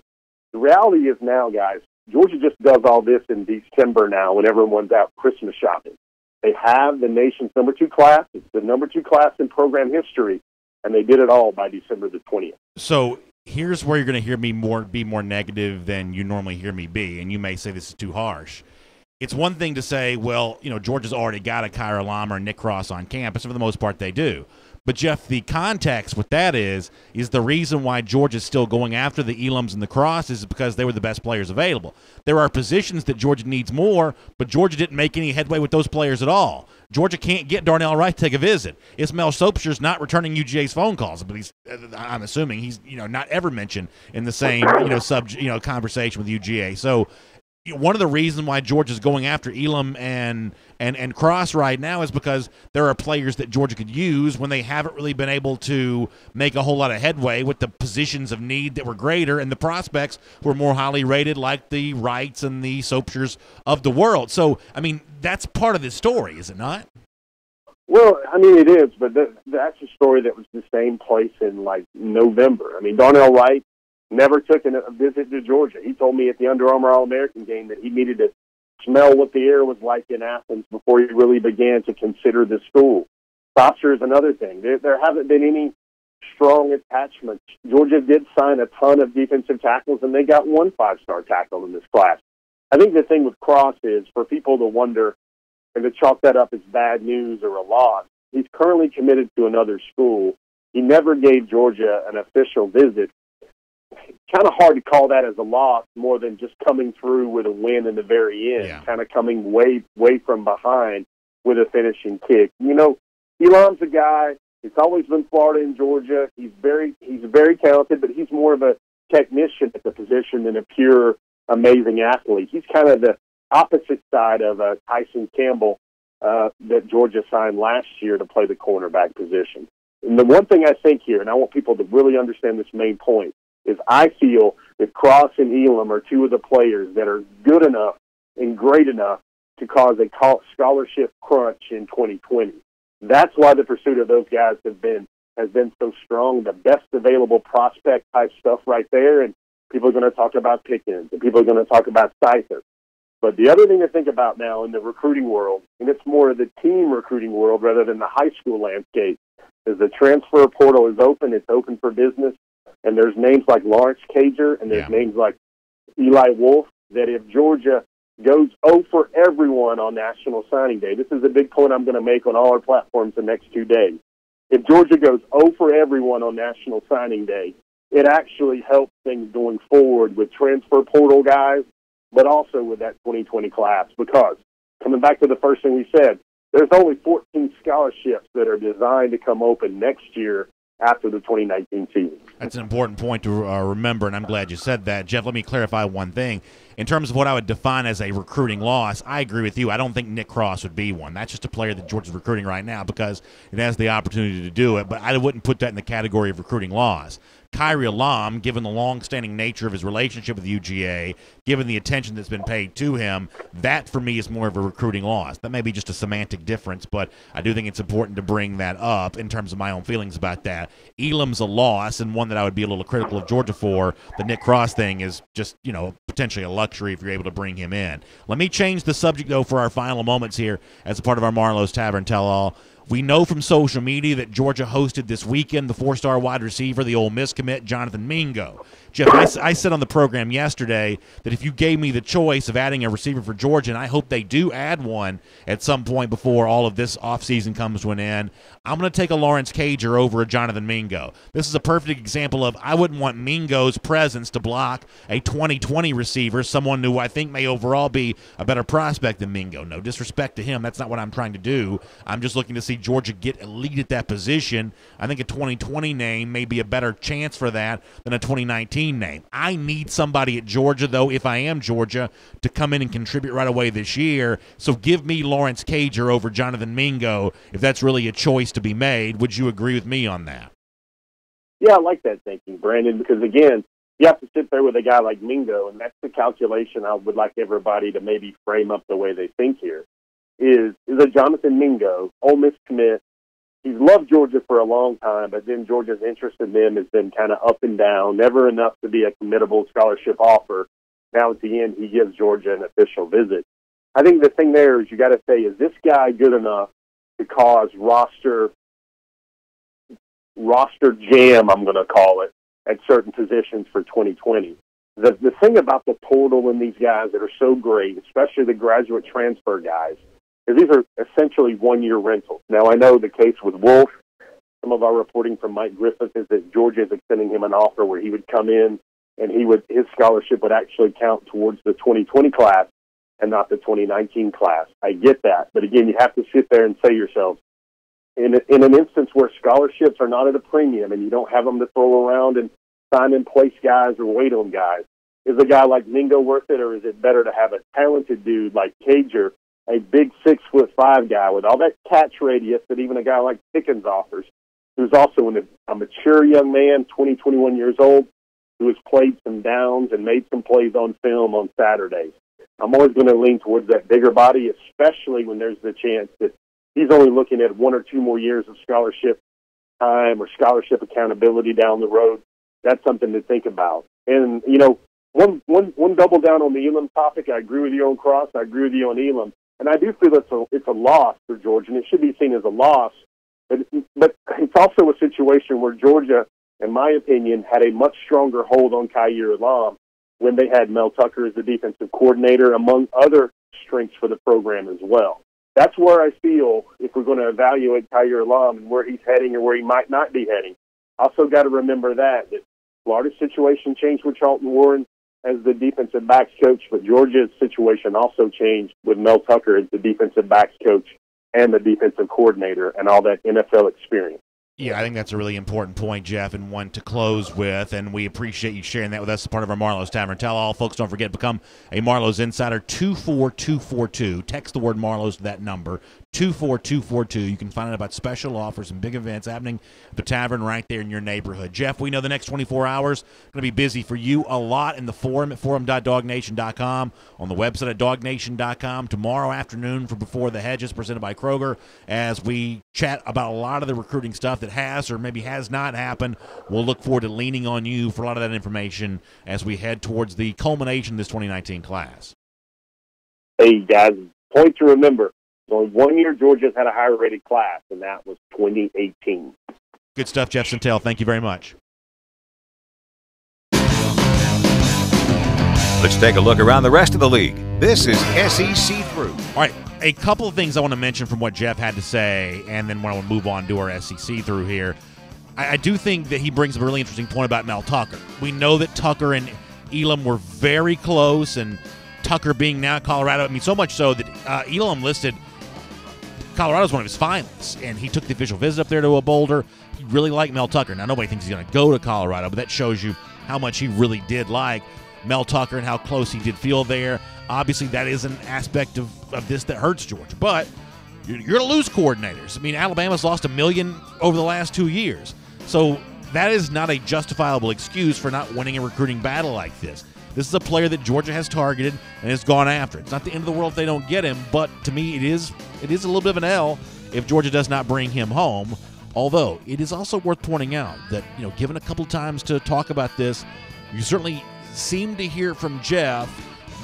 The reality is now, guys, Georgia just does all this in December now when everyone's out Christmas shopping. They have the nation's number 2 class. It's the number 2 class in program history, and they did it all by December the 20th. So here's where you're going to hear me be more negative than you normally hear me be, and you may say this is too harsh. It's one thing to say, well, Georgia's already got a Kaiir Elam or Nick Cross on campus, and for the most part they do. But, Jeff, the context with that is the reason why Georgia's still going after the Elams and the Crosses is because they were the best players available. There are positions that Georgia needs more, but Georgia didn't make any headway with those players at all. Georgia can't get Darnell Wright to take a visit. Ismail Sopsher's not returning UGA's phone calls, but I'm assuming he's not ever mentioned in the same conversation with UGA. So one of the reasons why Georgia's going after Elam and Cross right now is because there are players that Georgia could use when they haven't really been able to make a whole lot of headway with the positions of need that were greater and the prospects who were more highly rated, like the Wrights and the Sopshers of the world. So, I mean, that's part of this story, is it not? Well, I mean, it is, but that's a story that was the same place in, like, November. I mean, Darnell Wright never took a visit to Georgia. He told me at the Under Armour All-American game that he needed to smell what the air was like in Athens before he really began to consider the school. Sopsher is another thing. There haven't been any strong attachments. Georgia did sign a ton of defensive tackles, and they got 1 5-star tackle in this class. I think the thing with Cross is for people to wonder and to chalk that up as bad news or a loss. He's currently committed to another school. He never gave Georgia an official visit. Kind of hard to call that as a loss more than just coming through with a win in the very end, kind of coming way from behind with a finishing kick. Elam's a guy. He's always been Florida and Georgia. He's very talented, but he's more of a technician at the position than a pure amazing athlete. He's kind of the opposite side of Tyson Campbell that Georgia signed last year to play the cornerback position. And the one thing I think here, and I want people to really understand this main point, is I feel that Cross and Elam are two of the players that are good enough and great enough to cause a scholarship crunch in 2020. That's why the pursuit of those guys has been so strong. The best available prospect type stuff right there, and people are going to talk about Pickens, and people are going to talk about Cypher. But the other thing to think about now in the recruiting world, and it's more of the team recruiting world rather than the high school landscape, is the transfer portal is open. It's open for business, and there's names like Lawrence Cager, and there's names like Eli Wolf, that if Georgia goes 0 for everyone on National Signing Day, this is a big point I'm going to make on all our platforms the next 2 days. If Georgia goes 0 for everyone on National Signing Day, it actually helps things going forward with transfer portal guys, but also with that 2020 class. Because, coming back to the first thing we said, there's only 14 scholarships that are designed to come open next year after the 2019 season. That's an important point to remember, and I'm glad you said that. Jeff, let me clarify one thing. In terms of what I would define as a recruiting loss, I agree with you. I don't think Nick Cross would be one. That's just a player that Georgia's recruiting right now because it has the opportunity to do it, but I wouldn't put that in the category of recruiting loss. Kyrie Elam, given the long-standing nature of his relationship with UGA, given the attention that's been paid to him, that for me is more of a recruiting loss. That may be just a semantic difference, but I do think it's important to bring that up in terms of my own feelings about that. Elam's a loss, and one that I would be a little critical of Georgia for. The Nick Cross thing is just, potentially a luxury if you're able to bring him in. Let me change the subject, though, for our final moments here as a part of our Marlowe's Tavern Tell-All. We know from social media that Georgia hosted this weekend the 4-star wide receiver, the Ole Miss commit, Jonathan Mingo. Jeff, I said on the program yesterday that if you gave me the choice of adding a receiver for Georgia, and I hope they do add one at some point before all of this offseason comes to an end, I'm going to take a Lawrence Cager over a Jonathan Mingo. This is a perfect example of I wouldn't want Mingo's presence to block a 2020 receiver, someone who I think may overall be a better prospect than Mingo. No disrespect to him. That's not what I'm trying to do. I'm just looking to see Georgia get elite at that position. I think a 2020 name may be a better chance for that than a 2019 name. I need somebody at Georgia, though, if I am Georgia, to come in and contribute right away this year. So give me Lawrence Cager over Jonathan Mingo if that's really a choice to be made. Would you agree with me on that? Yeah, I like that thinking, Brandon, because, again, you have to sit there with a guy like Mingo, and that's the calculation I would like everybody to maybe frame up the way they think here, is a Jonathan Mingo, Ole Miss commit. He's loved Georgia for a long time, but then Georgia's interest in him has been kind of up and down, never enough to be a committable scholarship offer. Now at the end, he gives Georgia an official visit. I think the thing there is you got to say, is this guy good enough to cause roster jam, I'm going to call it, at certain positions for 2020? The thing about the portal and these guys that are so great, especially the graduate transfer guys, is these are essentially one-year rentals. Now, I know the case with Wolf, some of our reporting from Mike Griffith is that Georgia is extending him an offer where he would come in and his scholarship would actually count towards the 2020 class and not the 2019 class. I get that. But again, you have to sit there and say to yourself, in an instance where scholarships are not at a premium and you don't have them to throw around and sign in place guys or wait on guys, is a guy like Mingo worth it, or is it better to have a talented dude like Cager, a big 6'5" guy with all that catch radius that even a guy like Pickens offers, who's also a mature young man, 20, 21 years old, who has played some downs and made some plays on film on Saturdays. I'm always going to lean towards that bigger body, especially when there's the chance that he's only looking at 1 or 2 more years of scholarship time or scholarship accountability down the road. That's something to think about. And, one double down on the Elam topic, I agree with you on Cross, I agree with you on Elam. And I do feel it's a loss for Georgia, and it should be seen as a loss. But it's also a situation where Georgia, in my opinion, had a much stronger hold on Kyrie Elam when they had Mel Tucker as the defensive coordinator, among other strengths for the program as well. That's where I feel, if we're going to evaluate Kyrie Elam and where he's heading or where he might not be heading, also got to remember that Florida's situation changed with Charlton Warren as the defensive backs coach, but Georgia's situation also changed with Mel Tucker as the defensive backs coach and the defensive coordinator and all that NFL experience. Yeah, I think that's a really important point, Jeff, and one to close with, and we appreciate you sharing that with us as part of our Marlowe's Tavern Tell-All. Folks, don't forget, become a Marlowe's Insider, 24242. Text the word Marlowe's to that number, 24242. You can find out about special offers and big events happening at the tavern right there in your neighborhood. Jeff, we know the next 24 hours going to be busy for you a lot in the forum at forum.dawgnation.com, on the website at DawgNation.com. Tomorrow afternoon for Before the Hedges, presented by Kroger, as we chat about a lot of the recruiting stuff that has or maybe has not happened. We'll look forward to leaning on you for a lot of that information as we head towards the culmination of this 2019 class. Hey, guys, point to remember. Only 1 year Georgia's had a higher rated class, and that was 2018. Good stuff, Jeff Sentell. Thank you very much. Let's take a look around the rest of the league. This is SEC Through. All right, a couple of things I want to mention from what Jeff had to say, and then when I want to move on to our SEC Through here. I do think that he brings up a really interesting point about Mel Tucker. We know that Tucker and Elam were very close, and Tucker being now at Colorado, I mean, so much so that Elam listed Colorado as one of his finalists, and he took the official visit up there to a Boulder. He really liked Mel Tucker. Now, nobody thinks he's going to go to Colorado, but that shows you how much he really did like Mel Tucker and how close he did feel there. Obviously, that is an aspect of this that hurts Georgia, but you're going to lose coordinators. I mean, Alabama's lost $1 million over the last 2 years, so that is not a justifiable excuse for not winning a recruiting battle like this. This is a player that Georgia has targeted and has gone after. It's not the end of the world if they don't get him, but to me it is a little bit of an L if Georgia does not bring him home. Although it is also worth pointing out that, given a couple times to talk about this, you certainly seem to hear from Jeff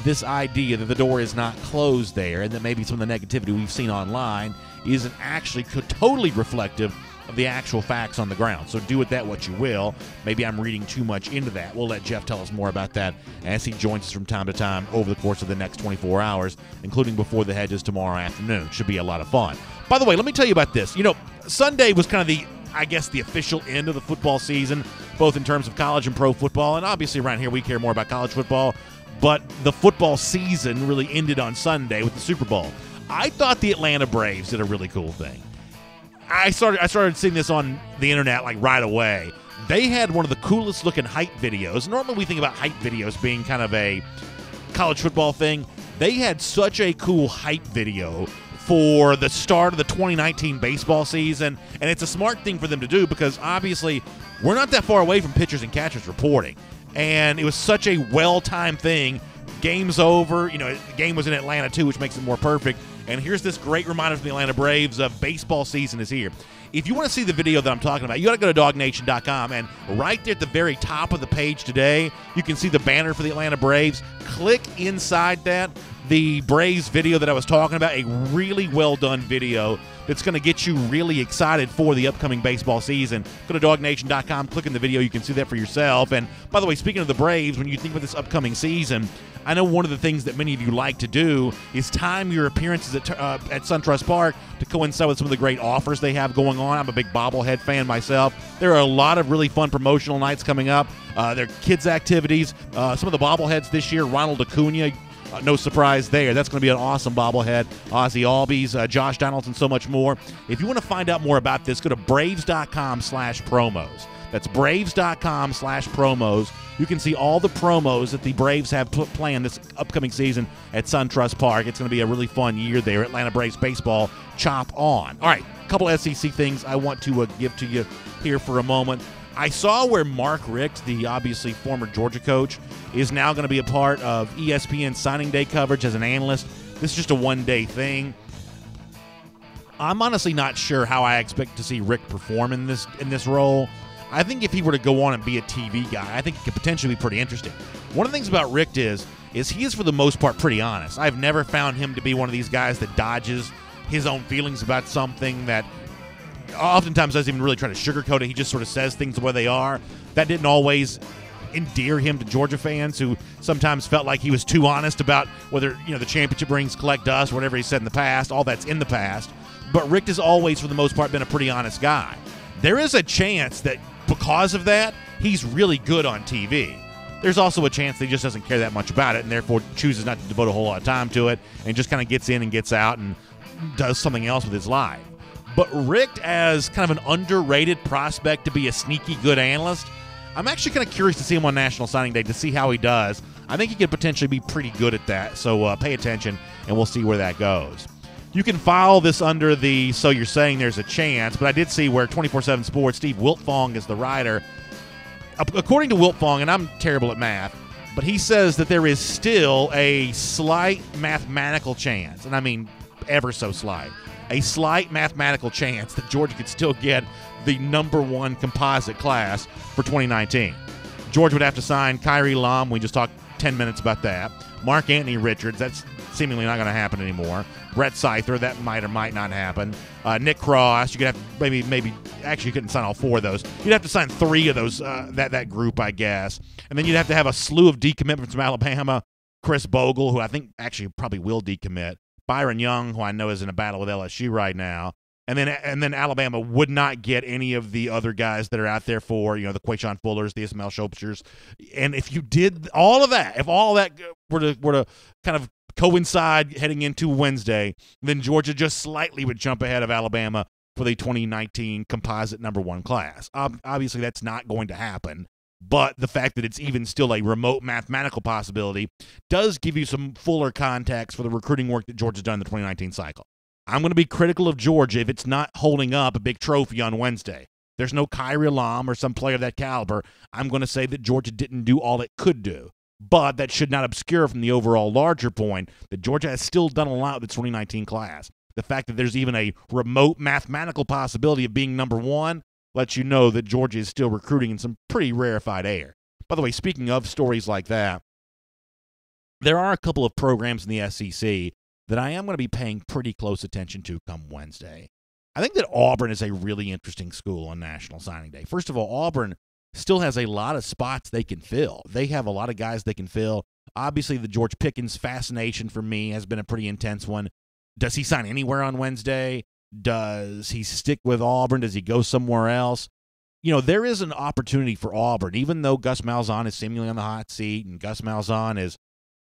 this idea that the door is not closed there, and that maybe some of the negativity we've seen online isn't actually totally reflective of the actual facts on the ground. So do with that what you will. Maybe I'm reading too much into that. We'll let Jeff tell us more about that as he joins us from time to time over the course of the next 24 hours, including Before the Hedges tomorrow afternoon. Should be a lot of fun. By the way, let me tell you about this. Sunday was kind of the official end of the football season, both in terms of college and pro football, and obviously around here we care more about college football, but the football season really ended on Sunday with the Super Bowl. I thought the Atlanta Braves did a really cool thing. I started seeing this on the internet right away. They had one of the coolest looking hype videos. Normally we think about hype videos being kind of a college football thing. They had such a cool hype video for the start of the 2019 baseball season, and it's a smart thing for them to do because obviously we're not that far away from pitchers and catchers reporting, and it was such a well-timed thing. Game's over. The game was in Atlanta too, which makes it more perfect. And here's this great reminder from the Atlanta Braves of baseball season is here. If you want to see the video that I'm talking about, you got to go to DawgNation.com, and right there at the very top of the page today, you can see the banner for the Atlanta Braves. Click inside that, the Braves video that I was talking about, a really well-done video that's going to get you really excited for the upcoming baseball season. Go to DawgNation.com, click in the video, you can see that for yourself. And by the way, speaking of the Braves, when you think about this upcoming season, I know one of the things that many of you like to do is time your appearances at SunTrust Park to coincide with some of the great offers they have going on. I'm a big bobblehead fan myself. There are a lot of really fun promotional nights coming up. There are kids' activities. Some of the bobbleheads this year, Ronald Acuna, no surprise there. That's going to be an awesome bobblehead. Ozzie Albies, Josh Donaldson, so much more. If you want to find out more about this, go to Braves.com/promos. That's Braves.com/promos. You can see all the promos that the Braves have planned this upcoming season at SunTrust Park. It's going to be a really fun year there. Atlanta Braves baseball, chop on. All right, a couple SEC things I want to give to you here for a moment. I saw where Mark Richt, the obviously former Georgia coach, is now going to be a part of ESPN signing day coverage as an analyst. This is just a one-day thing. I'm honestly not sure how I expect to see Richt perform in this role. I think if he were to go on and be a TV guy, I think it could potentially be pretty interesting. One of the things about Richt is he is for the most part pretty honest. I've never found him to be one of these guys that dodges his own feelings about something, that oftentimes doesn't even really try to sugarcoat it. He just sort of says things the way they are. That didn't always endear him to Georgia fans who sometimes felt like he was too honest about whether the championship rings collect dust, or whatever he said in the past. All that's in the past. But Richt has always, for the most part, been a pretty honest guy. There is a chance that because of that, he's really good on TV. There's also a chance that he just doesn't care that much about it and therefore chooses not to devote a whole lot of time to it and just kind of gets in and gets out and does something else with his life. But Richt, as kind of an underrated prospect to be a sneaky good analyst, I'm actually kind of curious to see him on National Signing Day to see how he does. I think he could potentially be pretty good at that, so pay attention and we'll see where that goes. You can file this under the "so you're saying there's a chance," but I did see where 24/7 Sports, Steve Wiltfong is the writer. According to Wiltfong, and I'm terrible at math, but he says that there is still a slight mathematical chance, and I mean ever so slight, a slight mathematical chance that Georgia could still get the #1 composite class for 2019. Georgia would have to sign Kyrie Lum. We just talked 10 minutes about that. Mark Anthony Richards, that's seemingly not going to happen anymore. Brett Seither, that might or might not happen. Nick Cross, you could have maybe actually you couldn't sign all 4 of those. You'd have to sign 3 of those, that group, I guess. And then you'd have to have a slew of decommitments from Alabama. Chris Bogle, who I think actually probably will decommit. Byron Young, who I know is in a battle with LSU right now. And then Alabama would not get any of the other guys that are out there for, the Quayshawn Fullers, the Ismail Shopsters. And if you did all of that, if all that were to kind of coincide heading into Wednesday, then Georgia just slightly would jump ahead of Alabama for the 2019 composite #1 class. Obviously, that's not going to happen. But the fact that it's even still a remote mathematical possibility does give you some fuller context for the recruiting work that Georgia's done in the 2019 cycle. I'm going to be critical of Georgia if it's not holding up a big trophy on Wednesday. There's no Kyrie Lum or some player of that caliber. I'm going to say that Georgia didn't do all it could do. But that should not obscure from the overall larger point that Georgia has still done a lot with the 2019 class. The fact that there's even a remote mathematical possibility of being #1 lets you know that Georgia is still recruiting in some pretty rarefied air. By the way, speaking of stories like that, there are a couple of programs in the SEC that I am going to be paying pretty close attention to come Wednesday. I think that Auburn is a really interesting school on National Signing Day. First of all, Auburn still has a lot of spots they can fill. They have a lot of guys they can fill. Obviously, the George Pickens fascination for me has been a pretty intense one. Does he sign anywhere on Wednesday? Does he stick with Auburn? Does he go somewhere else? There is an opportunity for Auburn, even though Gus Malzahn is seemingly on the hot seat, and Gus Malzahn is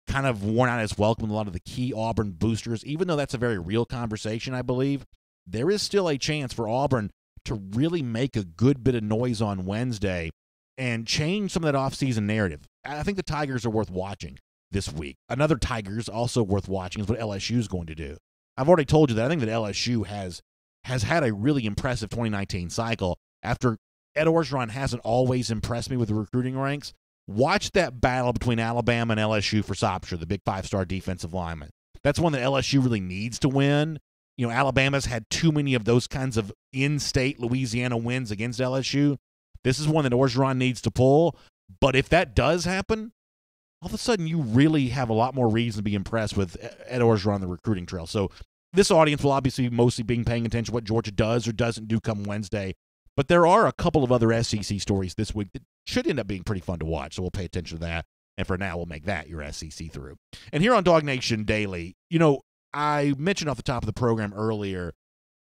kind of worn out his welcome with a lot of the key Auburn boosters. Even though that's a very real conversation, I believe, there is still a chance for Auburn to really make a good bit of noise on Wednesday and change some of that offseason narrative. I think the Tigers are worth watching this week. Another Tigers also worth watching is what LSU is going to do. I've already told you that I think that LSU has had a really impressive 2019 cycle. After Ed Orgeron hasn't always impressed me with the recruiting ranks, watch that battle between Alabama and LSU for Sopsher, the big 5-star defensive lineman. That's one that LSU really needs to win. Alabama's had too many of those kinds of in-state Louisiana wins against LSU. This is one that Orgeron needs to pull. But if that does happen, all of a sudden you really have a lot more reason to be impressed with Ed Orgeron on the recruiting trail. So this audience will obviously mostly be paying attention to what Georgia does or doesn't do come Wednesday. But there are a couple of other SEC stories this week that should end up being pretty fun to watch. So we'll pay attention to that. And for now, we'll make that your SEC through. And here on DawgNation Daily, I mentioned off the top of the program earlier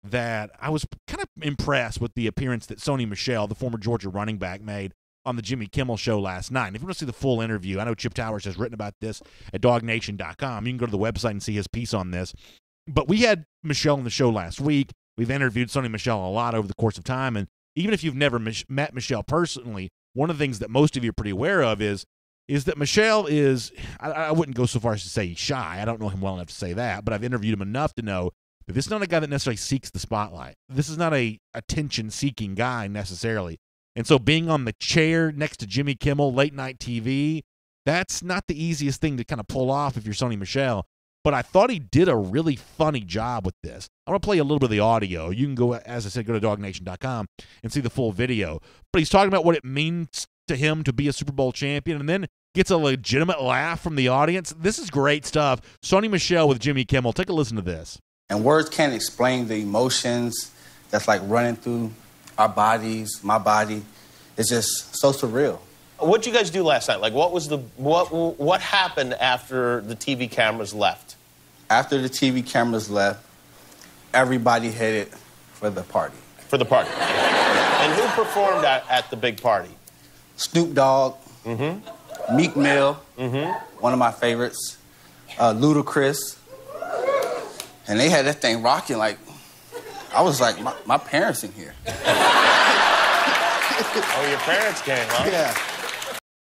that I was kind of impressed with the appearance that Sony Michel, the former Georgia running back, made on the Jimmy Kimmel Show last night. And if you want to see the full interview, I know Chip Towers has written about this at DawgNation.com. You can go to the website and see his piece on this. But we had Michel on the show last week. We've interviewed Sony Michel a lot over the course of time. And even if you've never met Michel personally, one of the things that most of you are pretty aware of is that Michel is, I wouldn't go so far as to say he's shy. I don't know him well enough to say that, but I've interviewed him enough to know that this is not a guy that necessarily seeks the spotlight. This is not a attention-seeking guy necessarily. And so being on the chair next to Jimmy Kimmel, late-night TV, that's not the easiest thing to kind of pull off if you're Sony Michel. But I thought he did a really funny job with this. I'm going to play a little bit of the audio. You can go, as I said, go to DawgNation.com and see the full video. But he's talking about what it means to him to be a Super Bowl champion and then gets a legitimate laugh from the audience. This is great stuff. Sony Michel with Jimmy Kimmel. Take a listen to this. And words can't explain the emotions that's like running through our bodies, my body. It's just so surreal. What'd you guys do last night? Like, what happened after the TV cameras left? After the TV cameras left, everybody headed for the party. For the party. And who performed at the big party? Snoop Dogg, Meek Mill, one of my favorites, Ludacris. And they had that thing rocking like, I was like, my parents in here. Oh, your parents came, huh? Yeah.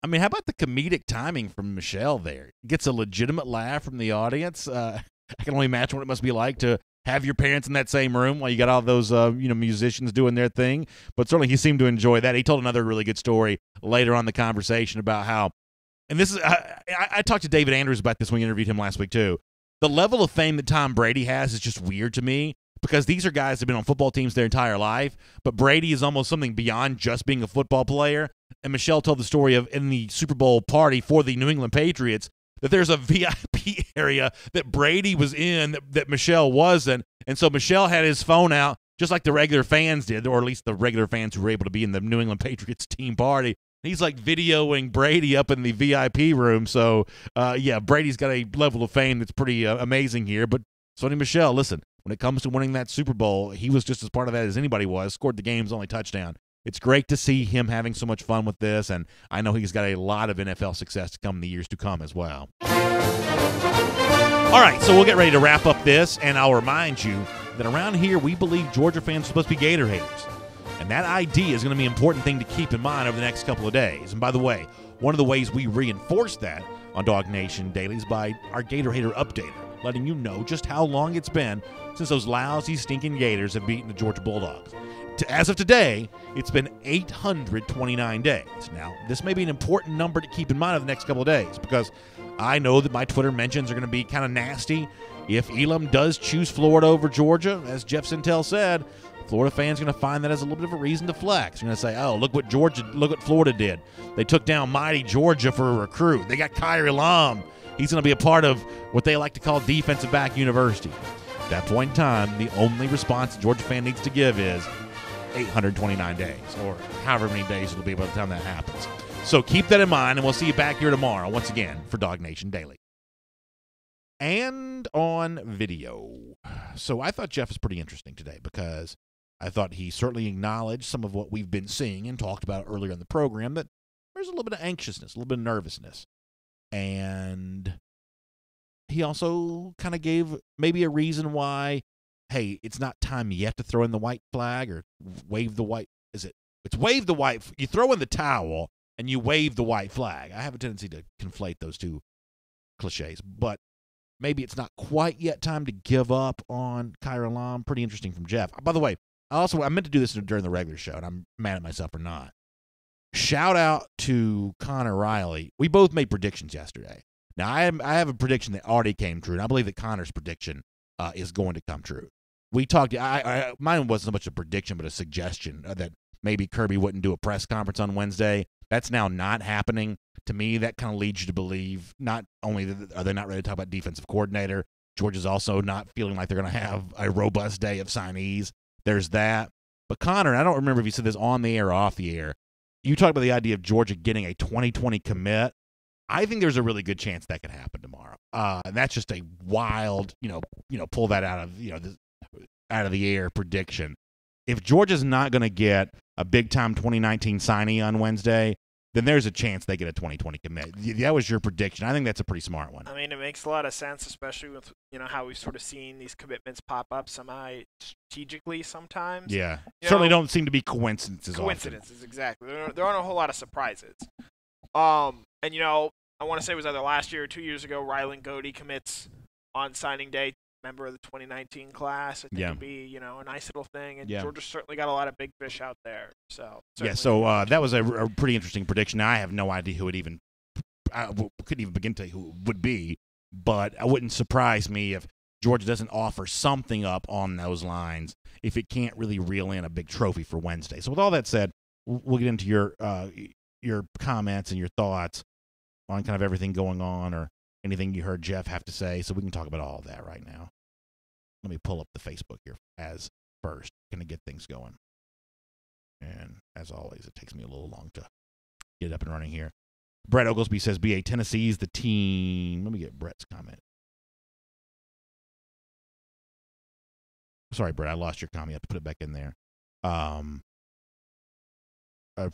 I mean, how about the comedic timing from Michel there? Gets a legitimate laugh from the audience. I can only imagine what it must be like to have your parents in that same room while you got all those musicians doing their thing. But certainly he seemed to enjoy that. He told another really good story later on in the conversation about how, and this is I talked to David Andrews about this when we interviewed him last week too. The level of fame that Tom Brady has is just weird to me, because these are guys that have been on football teams their entire life, but Brady is almost something beyond just being a football player. And Michel told the story of in the Super Bowl party for the New England Patriots that there's a VIP area that Brady was in that Michel wasn't. And so Michel had his phone out just like the regular fans did, or at least the regular fans who were able to be in the New England Patriots team party. He's like videoing Brady up in the VIP room. So, Brady's got a level of fame that's pretty amazing here. But Sony Michel, listen, when it comes to winning that Super Bowl, he was just as part of that as anybody was, scored the game's only touchdown. It's great to see him having so much fun with this, and I know he's got a lot of NFL success to come in the years to come as well. All right, so we'll get ready to wrap up this, and I'll remind you that around here we believe Georgia fans are supposed to be Gator haters. And that idea is going to be an important thing to keep in mind over the next couple of days. And by the way, one of the ways we reinforce that on DawgNation Daily is by our Gator Hater Updater, letting you know just how long it's been since those lousy, stinking Gators have beaten the Georgia Bulldogs. As of today, it's been 829 days. Now, this may be an important number to keep in mind over the next couple of days, because I know that my Twitter mentions are going to be kind of nasty. If Elam does choose Florida over Georgia, as Jeff Sentell said, Florida fans are going to find that as a little bit of a reason to flex. You're going to say, oh, look what Florida did. They took down mighty Georgia for a recruit. They got Kyrie Lam. He's going to be a part of what they like to call defensive back university. At that point in time, the only response a Georgia fan needs to give is 829 days, or however many days it'll be by the time that happens. So keep that in mind, and we'll see you back here tomorrow once again for DawgNation Daily. And on video. So I thought Jeff was pretty interesting today, because I thought he certainly acknowledged some of what we've been seeing and talked about earlier in the program, that there's a little bit of anxiousness, a little bit of nervousness. And he also kind of gave maybe a reason why, hey, it's not time yet to throw in the white flag or wave the white. It's wave the white. You throw in the towel and you wave the white flag. I have a tendency to conflate those two cliches, but maybe it's not quite yet time to give up on Kyrie Lam. Pretty interesting from Jeff. By the way, I meant to do this during the regular show, and I'm mad at myself for not. Shout out to Connor Riley. We both made predictions yesterday. Now, I have a prediction that already came true, and I believe that Connor's prediction is going to come true. We talked. Mine wasn't so much a prediction, but a suggestion that maybe Kirby wouldn't do a press conference on Wednesday. That's now not happening. To me, that kind of leads you to believe not only are they not ready to talk about defensive coordinator, Georgia's also not feeling like they're going to have a robust day of signees. There's that. But Connor, I don't remember if you said this on the air or off the air, you talked about the idea of Georgia getting a 2020 commit. I think there's a really good chance that could happen tomorrow. And that's just a wild, pull that out of the air prediction. If Georgia's not going to get a big-time 2019 signee on Wednesday, then there's a chance they get a 2020 commit. That was your prediction. I think that's a pretty smart one. I mean, it makes a lot of sense, especially with how we've sort of seen these commitments pop up strategically sometimes. Yeah, certainly don't seem to be coincidences. Coincidences, exactly. There aren't a whole lot of surprises. I want to say it was either last year or 2 years ago, Rylan Godey commits on signing day. Member of the 2019 class. I think it'd be, a nice little thing. And Georgia's certainly got a lot of big fish out there. So that was a pretty interesting prediction. Now, I have no idea who it even couldn't even begin to tell you who it would be, but it wouldn't surprise me if Georgia doesn't offer something up on those lines if it can't really reel in a big trophy for Wednesday. So with all that said, we'll get into your comments and your thoughts on kind of everything going on, or anything you heard Jeff have to say, so we can talk about all of that right now. Let me pull up the Facebook here as first. Going to get things going. And as always, it takes me a little long to get up and running here. Brett Oglesby says, BA, Tennessee's the team. Let me get Brett's comment. Sorry, Brett, I lost your comment. I have to put it back in there.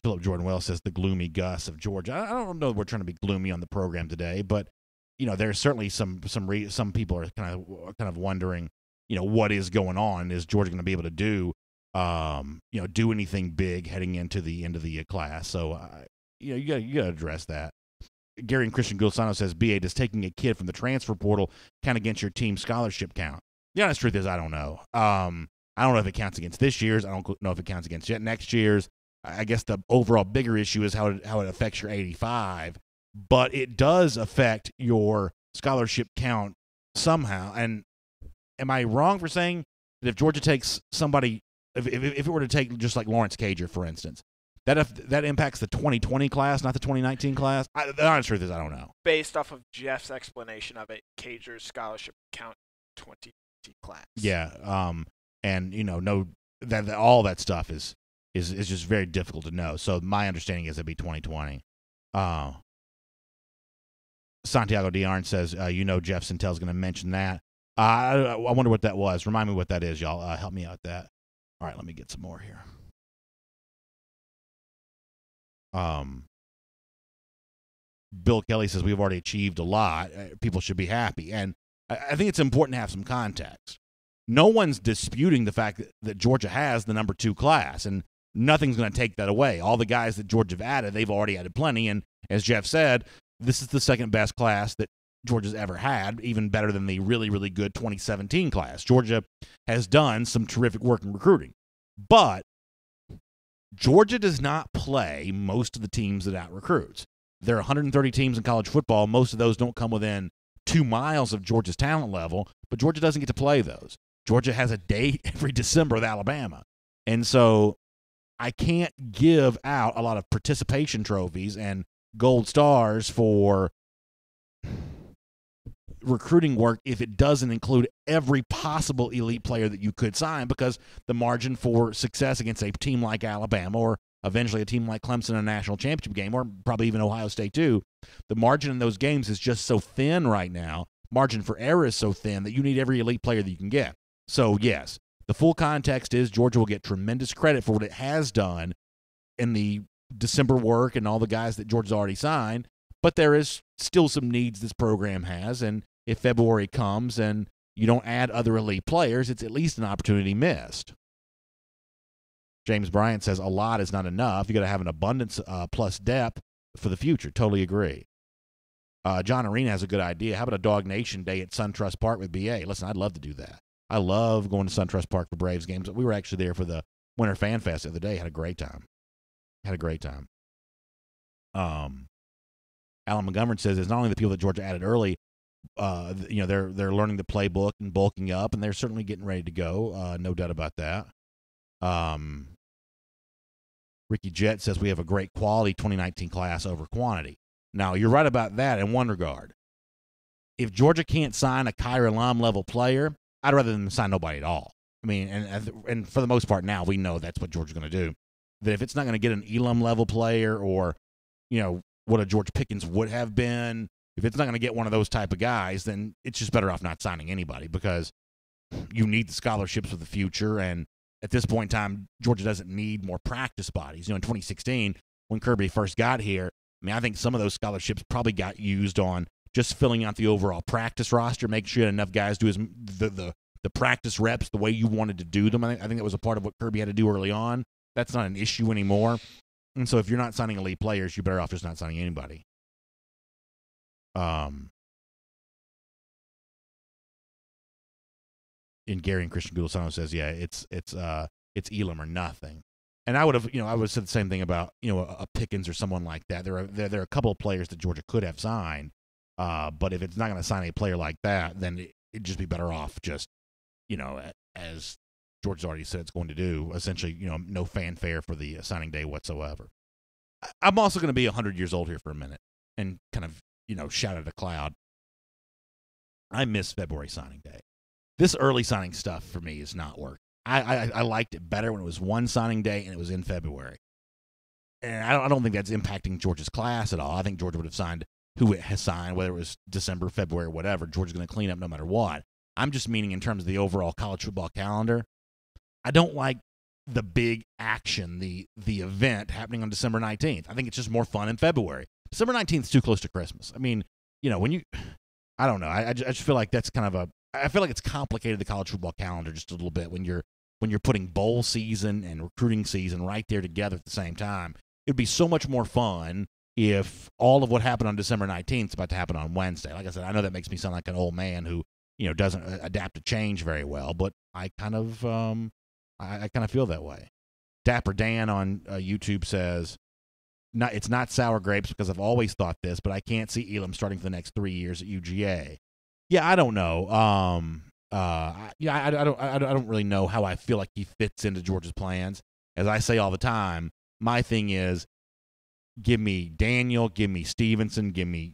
Philip Jordan Wells says, the gloomy Gus of Georgia. I don't know if we're trying to be gloomy on the program today, but there's certainly some people are kind of wondering, what is going on? Is Georgia going to be able to do anything big heading into the end of the class? So, you got to address that. Gary and Christian Gulsano says, BA, does taking a kid from the transfer portal count against your team scholarship count? The honest truth is I don't know. I don't know if it counts against this year's. I don't know if it counts against next year's. I guess the overall bigger issue is how it affects your 85. But it does affect your scholarship count somehow. And am I wrong for saying that if Georgia takes somebody, if it were to take just like Lawrence Cager, for instance, that impacts the 2020 class, not the 2019 class? The honest truth is I don't know. Based off of Jeff's explanation of it, Cager's scholarship count 2020 class. Yeah, and no, that all that stuff is just very difficult to know. So my understanding is it'd be 2020. Santiago Diarn says, Jeff Sentell's going to mention that. I wonder what that was. Remind me what that is, y'all. Help me out with that. All right, let me get some more here. Bill Kelly says we've already achieved a lot. People should be happy. And I think it's important to have some context. No one's disputing the fact that Georgia has the number 2 class, and nothing's going to take that away. All the guys that Georgia have added, they've already added plenty. And as Jeff said, this is the second best class that Georgia's ever had, even better than the really, really good 2017 class. Georgia has done some terrific work in recruiting. But Georgia does not play most of the teams that out-recruits. There are 130 teams in college football. Most of those don't come within 2 miles of Georgia's talent level, but Georgia doesn't get to play those. Georgia has a date every December with Alabama. And so I can't give out a lot of participation trophies and gold stars for recruiting work if it doesn't include every possible elite player that you could sign, because the margin for success against a team like Alabama, or eventually a team like Clemson in a national championship game, or probably even Ohio State too, the margin in those games is just so thin right now. Margin for error is so thin that you need every elite player that you can get. So yes, the full context is Georgia will get tremendous credit for what it has done in the December work and all the guys that Georgia's already signed, but there is still some needs this program has, and if February comes and you don't add other elite players, it's at least an opportunity missed. James Bryant says a lot is not enough. You got to have an abundance plus depth for the future. Totally agree. John Arena has a good idea. How about a DawgNation Day at SunTrust Park with BA? Listen, I'd love to do that. I love going to SunTrust Park for Braves games. We were actually there for the Winter Fan Fest the other day. Had a great time. Alan Montgomery says it's not only the people that Georgia added early, they're learning the playbook and bulking up, and they're certainly getting ready to go. No doubt about that. Ricky Jett says we have a great quality 2019 class over quantity. Now, you're right about that in one regard. If Georgia can't sign a Kyra Lum level player, I'd rather than sign nobody at all. I mean, and for the most part now, we know that's what Georgia's going to do. That if it's not going to get an Elam level player, or, what a George Pickens would have been, if it's not going to get one of those type of guys, then it's just better off not signing anybody, because you need the scholarships for the future. And at this point in time, Georgia doesn't need more practice bodies. In 2016, when Kirby first got here, I think some of those scholarships probably got used on just filling out the overall practice roster, making sure you had enough guys do the practice reps the way you wanted to do them. I think that was a part of what Kirby had to do early on. That's not an issue anymore. And so if you're not signing elite players, you're better off just not signing anybody. And Gary and Christian Gudelsano says, yeah, it's Elam or nothing. And I would have said the same thing about, a Pickens or someone like that. There are a couple of players that Georgia could have signed, but if it's not going to sign a player like that, then it'd just be better off just, as Georgia's already said it's going to do, essentially, no fanfare for the signing day whatsoever. I'm also going to be 100 years old here for a minute and kind of, shout at a cloud. I miss February signing day. This early signing stuff for me is not working. I liked it better when it was one signing day and it was in February. And I don't think that's impacting Georgia's class at all. I think Georgia would have signed who it has signed, whether it was December, February, whatever. Georgia's going to clean up no matter what. I'm just meaning in terms of the overall college football calendar. I don't like the big action, the event happening on December 19th. I think it's just more fun in February. December 19th is too close to Christmas. I mean, I don't know. I just feel like that's kind of I feel like it's complicated the college football calendar just a little bit when you're putting bowl season and recruiting season right there together at the same time. It'd be so much more fun if all of what happened on December 19th is about to happen on Wednesday. Like I said, I know that makes me sound like an old man who doesn't adapt to change very well. But I kind of feel that way. Dapper Dan on YouTube says, it's not sour grapes because I've always thought this, but I can't see Elam starting for the next 3 years at UGA. Yeah, I don't know. I don't really know how I feel like he fits into Georgia's plans. As I say all the time, my thing is, give me Daniel, give me Stevenson, give me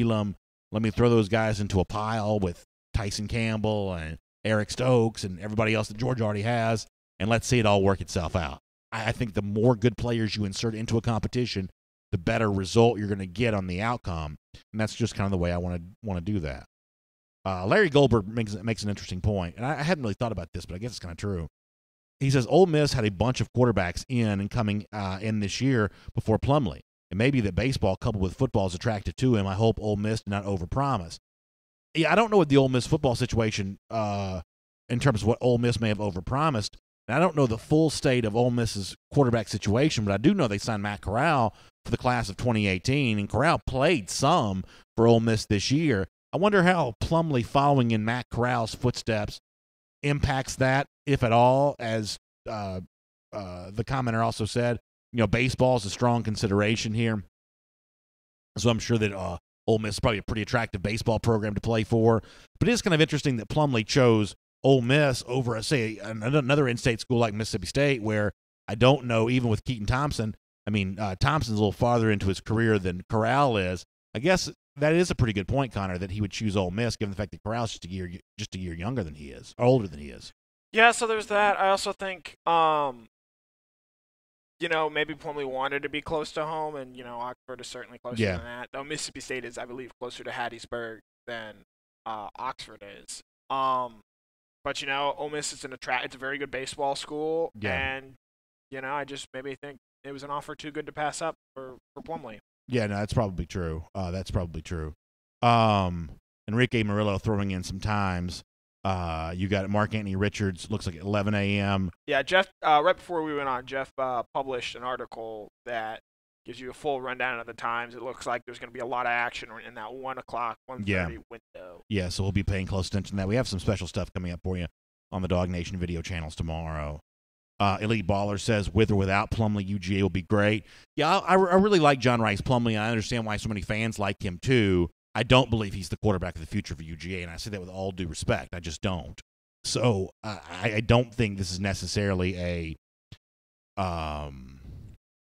Elam. Let me throw those guys into a pile with Tyson Campbell and Eric Stokes and everybody else that Georgia already has, and let's see it all work itself out. I think the more good players you insert into a competition, the better result you're going to get on the outcome, and that's just kind of the way I want to do that. Larry Goldberg makes an interesting point, and I hadn't really thought about this, but I guess it's kind of true. He says Ole Miss had a bunch of quarterbacks coming in this year before Plumlee. It may be that baseball coupled with football is attracted to him. I hope Ole Miss did not overpromise. Yeah, I don't know what the Ole Miss football situation in terms of what Ole Miss may have overpromised. And I don't know the full state of Ole Miss's quarterback situation, but I do know they signed Matt Corral for the class of 2018, and Corral played some for Ole Miss this year. I wonder how Plumlee following in Matt Corral's footsteps impacts that, if at all. As the commenter also said, baseball is a strong consideration here. So I'm sure that Ole Miss is probably a pretty attractive baseball program to play for. But it is kind of interesting that Plumlee chose Ole Miss over, say, another in-state school like Mississippi State, where I don't know, even with Keaton Thompson, Thompson's a little farther into his career than Corral is. I guess that is a pretty good point, Connor, that he would choose Ole Miss, given the fact that Corral's just a year younger than he is, or older than he is. Yeah, so there's that. I also think, maybe Plumlee wanted to be close to home, and, Oxford is certainly closer than that. Though Mississippi State is, I believe, closer to Hattiesburg than Oxford is. But, Ole Miss is it's a very good baseball school, and, I just maybe think it was an offer too good to pass up for Plumlee. Yeah, no, that's probably true. Enrique Murillo throwing in some times. You got Mark Anthony Richards, looks like at 11 a.m. Yeah, Jeff, right before we went on, Jeff published an article that gives you a full rundown of the times. It looks like there's going to be a lot of action in that 1 o'clock, 1:30 window. Yeah, so we'll be paying close attention to that. We have some special stuff coming up for you on the DawgNation video channels tomorrow. Elite Baller says, with or without Plumlee, UGA will be great. Yeah, I really like John Rhys Plumlee. I understand why so many fans like him, too. I don't believe he's the quarterback of the future for UGA, and I say that with all due respect. I just don't. So I don't think this is necessarily I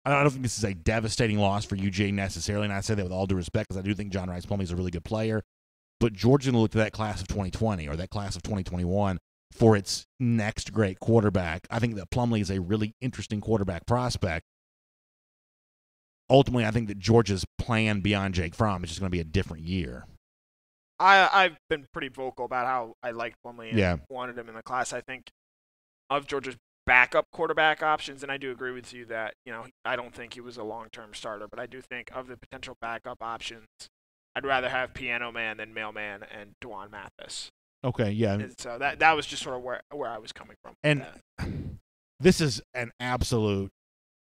don't think this is a devastating loss for UGA necessarily, and I say that with all due respect because I do think John Rhys Plumlee is a really good player. But Georgia's going to look to that class of 2020 or that class of 2021 for its next great quarterback. I think that Plumlee is a really interesting quarterback prospect. Ultimately, I think that Georgia's plan beyond Jake Fromm is just going to be a different year. I've been pretty vocal about how I liked Plumlee and wanted him in the class. I think of Georgia's backup quarterback options, and I do agree with you that, I don't think he was a long-term starter, but I do think of the potential backup options, I'd rather have Piano Man than Mailman and Dwan Mathis. Okay, yeah. And so that was just sort of where I was coming from. And this is an absolute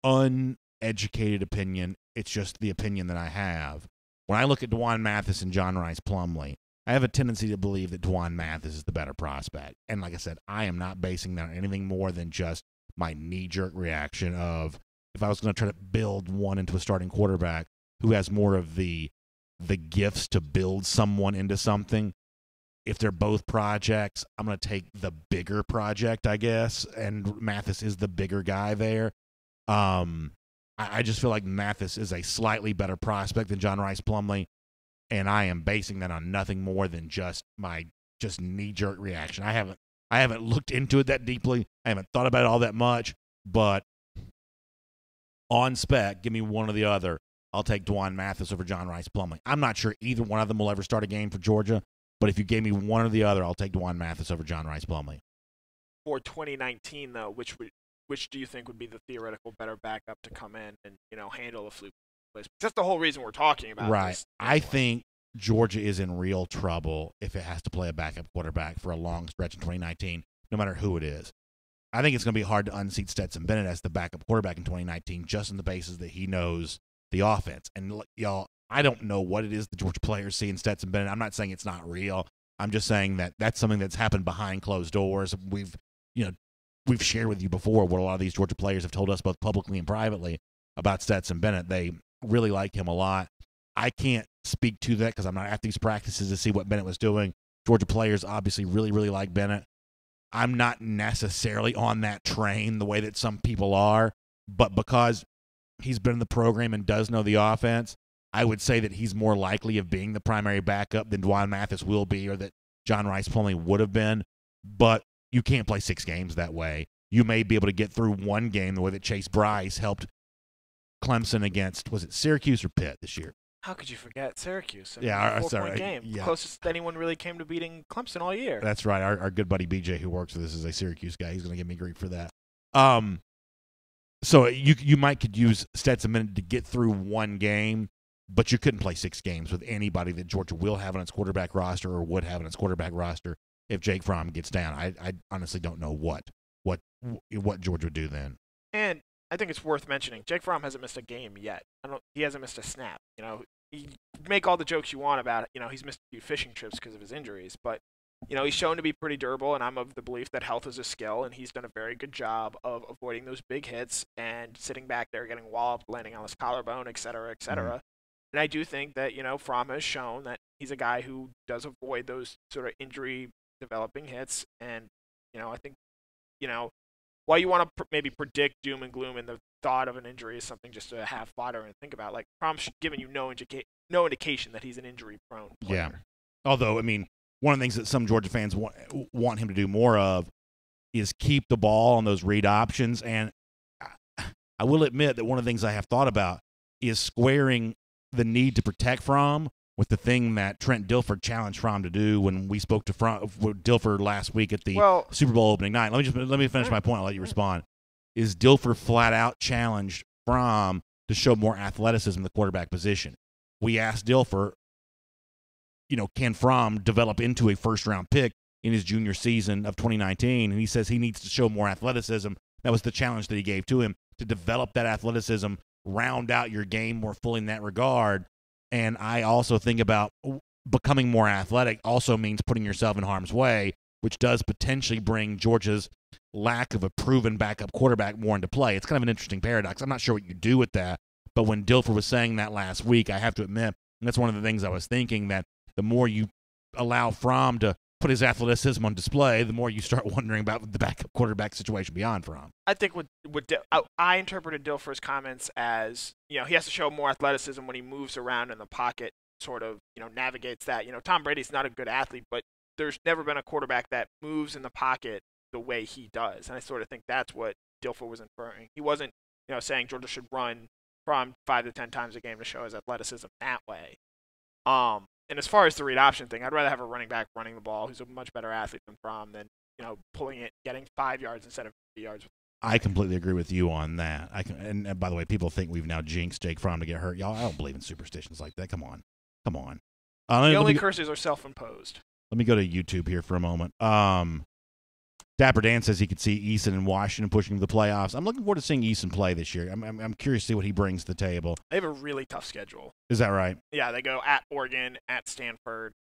uneducated opinion. It's just the opinion that I have. When I look at Dwan Mathis and John Rhys Plumlee, I have a tendency to believe that Dwan Mathis is the better prospect. And like I said, I am not basing that on anything more than just my knee-jerk reaction of, if I was going to try to build one into a starting quarterback who has more of the gifts to build someone into something, if they're both projects, I'm going to take the bigger project, I guess, and Mathis is the bigger guy there. I just feel like Mathis is a slightly better prospect than John Rhys Plumlee, and I am basing that on nothing more than just my knee-jerk reaction. I haven't looked into it that deeply. I haven't thought about it all that much, but on spec, give me one or the other. I'll take Dwan Mathis over John Rhys Plumlee. I'm not sure either one of them will ever start a game for Georgia, but if you gave me one or the other, I'll take Dwan Mathis over John Rhys Plumlee. For 2019, though, which do you think would be the theoretical better backup to come in and handle the fluke? That's the whole reason we're talking about right. This. I think Georgia is in real trouble if it has to play a backup quarterback for a long stretch in 2019, no matter who it is. I think it's going to be hard to unseat Stetson Bennett as the backup quarterback in 2019, just on the basis that he knows the offense. And y'all, I don't know what it is the Georgia players see in Stetson Bennett. I'm not saying it's not real. I'm just saying that that's something that's happened behind closed doors. We've shared with you before what a lot of these Georgia players have told us both publicly and privately about Stetson Bennett. They really like him a lot. I can't speak to that because I'm not at these practices to see what Bennett was doing. Georgia players obviously really, really like Bennett. I'm not necessarily on that train the way that some people are, but because he's been in the program and does know the offense, I would say that he's more likely of being the primary backup than Dwan Mathis will be or that John Rhys Plumlee would have been. But you can't play 6 games that way. You may be able to get through one game the way that Chase Bryce helped Clemson against, was it Syracuse or Pitt this year? How could you forget Syracuse? Yeah, 4-point game. Yeah. Closest anyone really came to beating Clemson all year. That's right. Our good buddy BJ, who works with us, is a Syracuse guy. He's going to give me grief for that. So you could use Stetson Bennett to get through one game, but you couldn't play 6 games with anybody that Georgia will have on its quarterback roster or would have on its quarterback roster if Jake Fromm gets down. I honestly don't know what Georgia would do then. And I think it's worth mentioning, Jake Fromm hasn't missed a game yet. He hasn't missed a snap. You make all the jokes you want about it. He's missed a few fishing trips because of his injuries, but he's shown to be pretty durable, and I'm of the belief that health is a skill, and he's done a very good job of avoiding those big hits and sitting back there getting walloped, landing on his collarbone, et cetera, et cetera. Mm-hmm. And I do think that, Fromm has shown that he's a guy who does avoid those sort of injury-developing hits, and, I think, while you want to maybe predict doom and gloom and the thought of an injury is something just to have fodder and think about, like, Fromm's given you no indication that he's an injury-prone player. Yeah. Although, one of the things that some Georgia fans want him to do more of is keep the ball on those read options. And I will admit that one of the things I have thought about is squaring the need to protect Fromm with the thing that Trent Dilfer challenged Fromm to do when we spoke to Dilfer last week at the Super Bowl opening night. Let me finish my point. I'll let you respond. Is Dilfer flat out challenged Fromm to show more athleticism in the quarterback position? We asked Dilfer, can Fromm develop into a first-round pick in his junior season of 2019? And he says he needs to show more athleticism. That was the challenge that he gave to him, to develop that athleticism, round out your game more fully in that regard. And I also think about becoming more athletic also means putting yourself in harm's way, which does potentially bring Georgia's lack of a proven backup quarterback more into play. It's kind of an interesting paradox. I'm not sure what you do with that. But when Dilfer was saying that last week, I have to admit, and that's one of the things I was thinking, that the more you allow Fromm to put his athleticism on display, the more you start wondering about the backup quarterback situation beyond Fromm. I think I interpreted Dilfer's comments as, he has to show more athleticism when he moves around in the pocket, sort of, navigates that. Tom Brady's not a good athlete, but there's never been a quarterback that moves in the pocket the way he does. And I sort of think that's what Dilfer was inferring. He wasn't, saying Georgia should run Fromm 5 to 10 times a game to show his athleticism that way. And as far as the read option thing, I'd rather have a running back running the ball who's a much better athlete than Fromm than, pulling it, getting 5 yards instead of 50 yards. I completely agree with you on that. And by the way, people think we've now jinxed Jake Fromm to get hurt. Y'all, I don't believe in superstitions like that. Come on. The only curses are self-imposed. Let me go to YouTube here for a moment. Dapper Dan says he could see Eason and Washington pushing to the playoffs. I'm looking forward to seeing Eason play this year. I'm curious to see what he brings to the table. They have a really tough schedule. Is that right? Yeah, they go at Oregon, at Stanford,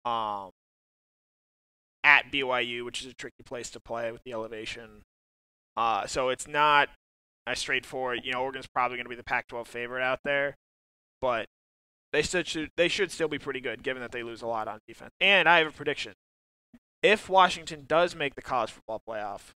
at BYU, which is a tricky place to play with the elevation. So it's not as straightforward. Oregon's probably going to be the Pac-12 favorite out there, but they should still be pretty good, given that they lose a lot on defense. And I have a prediction. If Washington does make the college football playoff,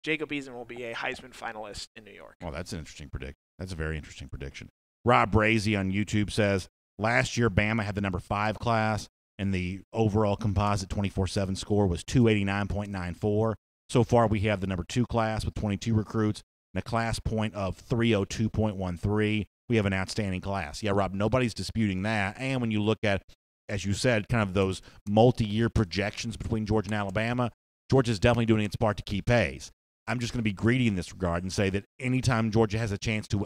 Jacob Eason will be a Heisman finalist in New York. Well, that's an interesting prediction. That's a very interesting prediction. Rob Brazy on YouTube says, last year Bama had the number 5 class, and the overall composite 24/7 score was 289.94. So far, we have the number 2 class with 22 recruits and a class point of 302.13. We have an outstanding class. Yeah, Rob, nobody's disputing that. And when you look at, as you said, kind of those multi-year projections between Georgia and Alabama, Georgia's definitely doing its part to keep pace. I'm just going to be greedy in this regard and say that anytime Georgia has a chance to,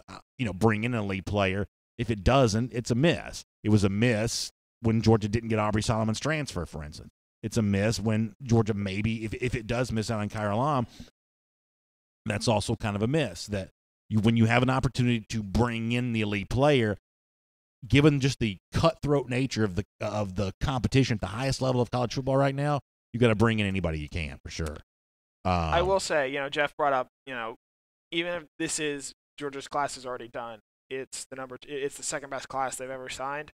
bring in an elite player, if it doesn't, it's a miss. It was a miss when Georgia didn't get Aubrey Solomon's transfer, for instance. It's a miss when Georgia maybe, if it does miss out on Khair Alam, that's also kind of a miss. That when you have an opportunity to bring in the elite player, given just the cutthroat nature of the competition at the highest level of college football right now, you got to bring in anybody you can for sure. I will say, Jeff brought up, even if this is Georgia's class is already done, it's the second best class they've ever signed.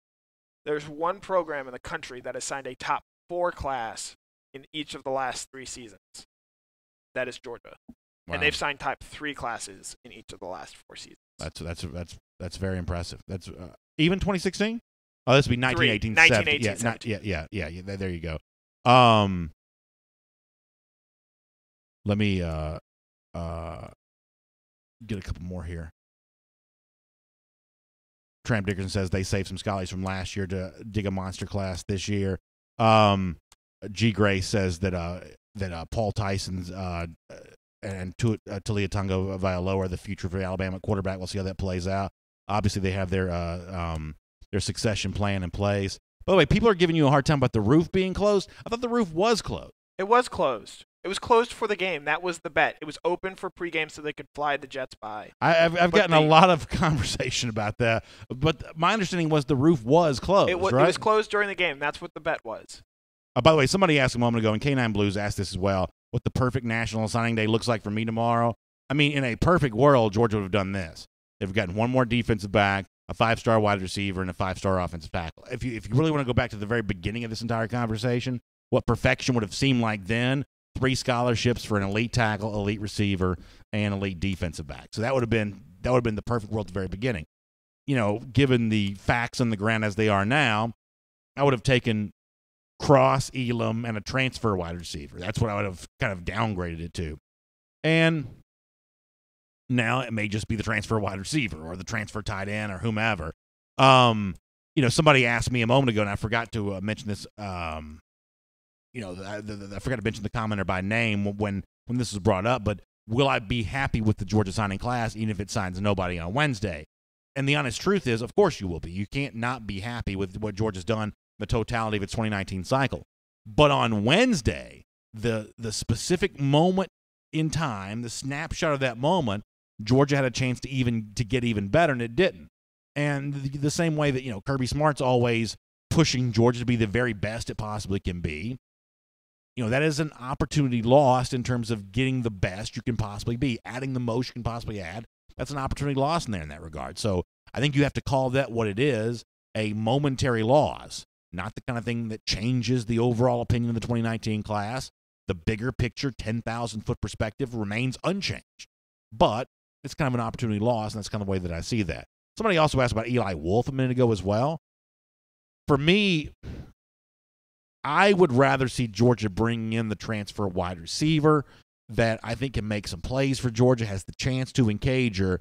There's one program in the country that has signed a top 4 class in each of the last 3 seasons. That is Georgia. Wow. And they've signed top 3 classes in each of the last 4 seasons. That's very impressive. That's even 2016. Oh, this would be 1918. Yeah. There you go. Let me get a couple more here. Tramp Dickerson says they saved some scholars from last year to dig a monster class this year. G. Gray says that Paul Tyson's and Talia Tungo Vailoa are the future for Alabama quarterback. We'll see how that plays out. Obviously, they have their succession plan in place. By the way, people are giving you a hard time about the roof being closed. I thought the roof was closed. It was closed. It was closed for the game. That was the bet. It was open for pregame so they could fly the jets by. I've gotten a lot of conversation about that, but my understanding was the roof was closed. It was closed during the game. That's what the bet was. By the way, somebody asked a moment ago, and K9 Blues asked this as well, what the perfect National Signing Day looks like for me tomorrow. I mean, in a perfect world, Georgia would have done this. They've gotten one more defensive back, a 5-star wide receiver, and a 5-star offensive tackle. If you really want to go back to the very beginning of this entire conversation, what perfection would have seemed like then, 3 scholarships for an elite tackle, elite receiver, and elite defensive back. So that would have been the perfect world at the very beginning. Given the facts on the ground as they are now, I would have taken Cross, Elam, and a transfer wide receiver. That's what I would have kind of downgraded it to. And now it may just be the transfer wide receiver or the transfer tight end or whomever. Somebody asked me a moment ago, and I forgot to mention this. I forgot to mention the commenter by name when this was brought up, but will I be happy with the Georgia signing class even if it signs nobody on Wednesday? And the honest truth is, of course you will be. You can't not be happy with what Georgia's done, the totality of its 2019 cycle. But on Wednesday, the specific moment in time, the snapshot of that moment, Georgia had a chance to get even better, and it didn't. And the same way that Kirby Smart's always pushing Georgia to be the very best it possibly can be. That is an opportunity lost in terms of getting the best you can possibly be, adding the most you can possibly add. That's an opportunity lost in there in that regard. So I think you have to call that what it is, a momentary loss, not the kind of thing that changes the overall opinion of the 2019 class. The bigger picture, 10,000-foot perspective remains unchanged. But it's kind of an opportunity loss, and that's kind of the way that I see that. Somebody also asked about Eli Wolf a minute ago as well. For me, I would rather see Georgia bring in the transfer wide receiver that I think can make some plays for Georgia, has the chance to in Cager.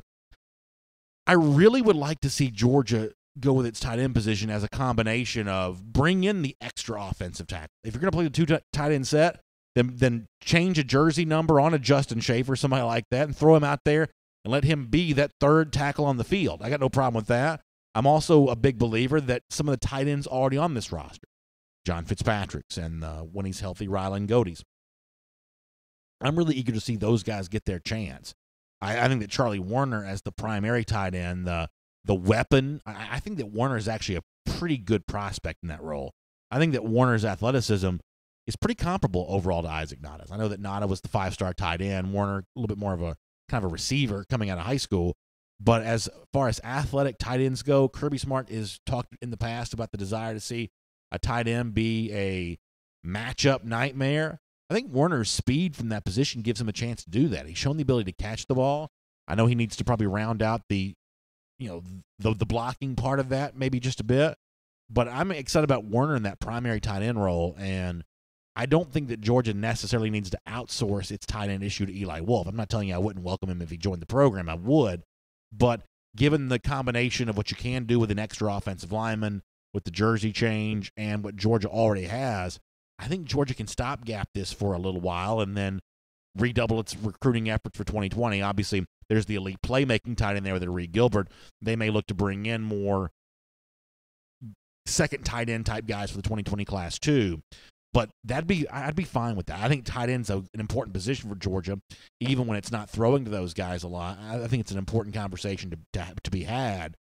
I really would like to see Georgia go with its tight end position as a combination of bring in the extra offensive tackle. If you're going to play the 2 tight end set, then change a jersey number on a Justin Schaefer, somebody like that, and throw him out there and let him be that 3rd tackle on the field. I got no problem with that. I'm also a big believer that some of the tight ends already on this roster, John Fitzpatrick's and when he's healthy, Rylan Godey's. I'm really eager to see those guys get their chance. I think that Charlie Warner as the primary tight end, the weapon, I think that Warner is actually a pretty good prospect in that role. I think that Warner's athleticism is pretty comparable overall to Isaac Nada's. I know that Nada was the 5-star tight end, Warner a little bit more of a kind of a receiver coming out of high school. But as far as athletic tight ends go, Kirby Smart has talked in the past about the desire to see a tight end be a matchup nightmare. I think Warner's speed from that position gives him a chance to do that. He's shown the ability to catch the ball. I know he needs to probably round out the blocking part of that maybe just a bit. But I'm excited about Warner in that primary tight end role, and I don't think that Georgia necessarily needs to outsource its tight end issue to Eli Wolf. I'm not telling you I wouldn't welcome him if he joined the program. I would. But given the combination of what you can do with an extra offensive lineman, with the jersey change, and what Georgia already has, I think Georgia can stopgap this for a little while and then redouble its recruiting efforts for 2020. Obviously, there's the elite playmaking tight end there with Reed Gilbert. They may look to bring in more second tight end type guys for the 2020 class too. But I'd be fine with that. I think tight end's an important position for Georgia, even when it's not throwing to those guys a lot. I think it's an important conversation to be had.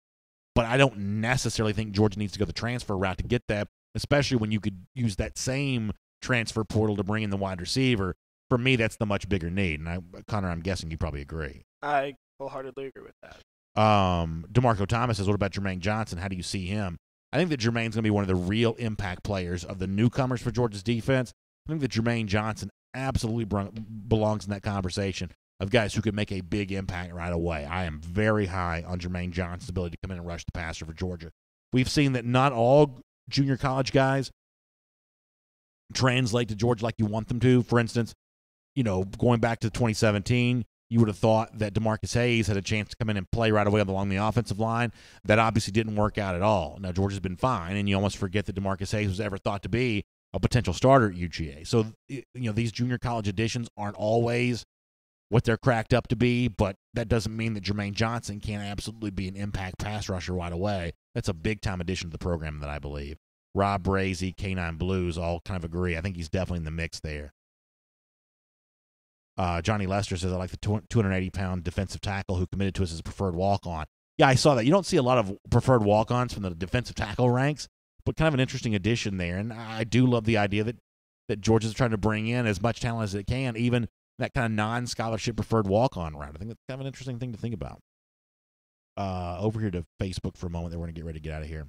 but I don't necessarily think Georgia needs to go the transfer route to get that, especially when you could use that same transfer portal to bring in the wide receiver. For me, that's the much bigger need. And Connor, I'm guessing you probably agree. I wholeheartedly agree with that. DeMarco Thomas says, what about Jermaine Johnson? How do you see him? I think that Jermaine's going to be one of the real impact players of the newcomers for Georgia's defense. I think that Jermaine Johnson absolutely belongs in that conversation of guys who could make a big impact right away. I am very high on Jermaine Johnson's ability to come in and rush the passer for Georgia. We've seen that not all junior college guys translate to Georgia like you want them to. For instance, going back to 2017, you would have thought that DeMarcus Hayes had a chance to come in and play right away along the offensive line. That obviously didn't work out at all. Now, Georgia's been fine, and you almost forget that DeMarcus Hayes was ever thought to be a potential starter at UGA. So, these junior college additions aren't always what they're cracked up to be, but that doesn't mean that Jermaine Johnson can't absolutely be an impact pass rusher right away. That's a big-time addition to the program that I believe. Rob Brazy, K9 Blues all kind of agree. I think he's definitely in the mix there. Johnny Lester says, I like the 280-pound defensive tackle who committed to us as a preferred walk-on. Yeah, I saw that. You don't see a lot of preferred walk-ons from the defensive tackle ranks, but kind of an interesting addition there. And I do love the idea that Georgia's trying to bring in as much talent as it can, even that kind of non-scholarship preferred walk-on route. I think that's kind of an interesting thing to think about. Over here to Facebook for a moment. We're going to get ready to get out of here.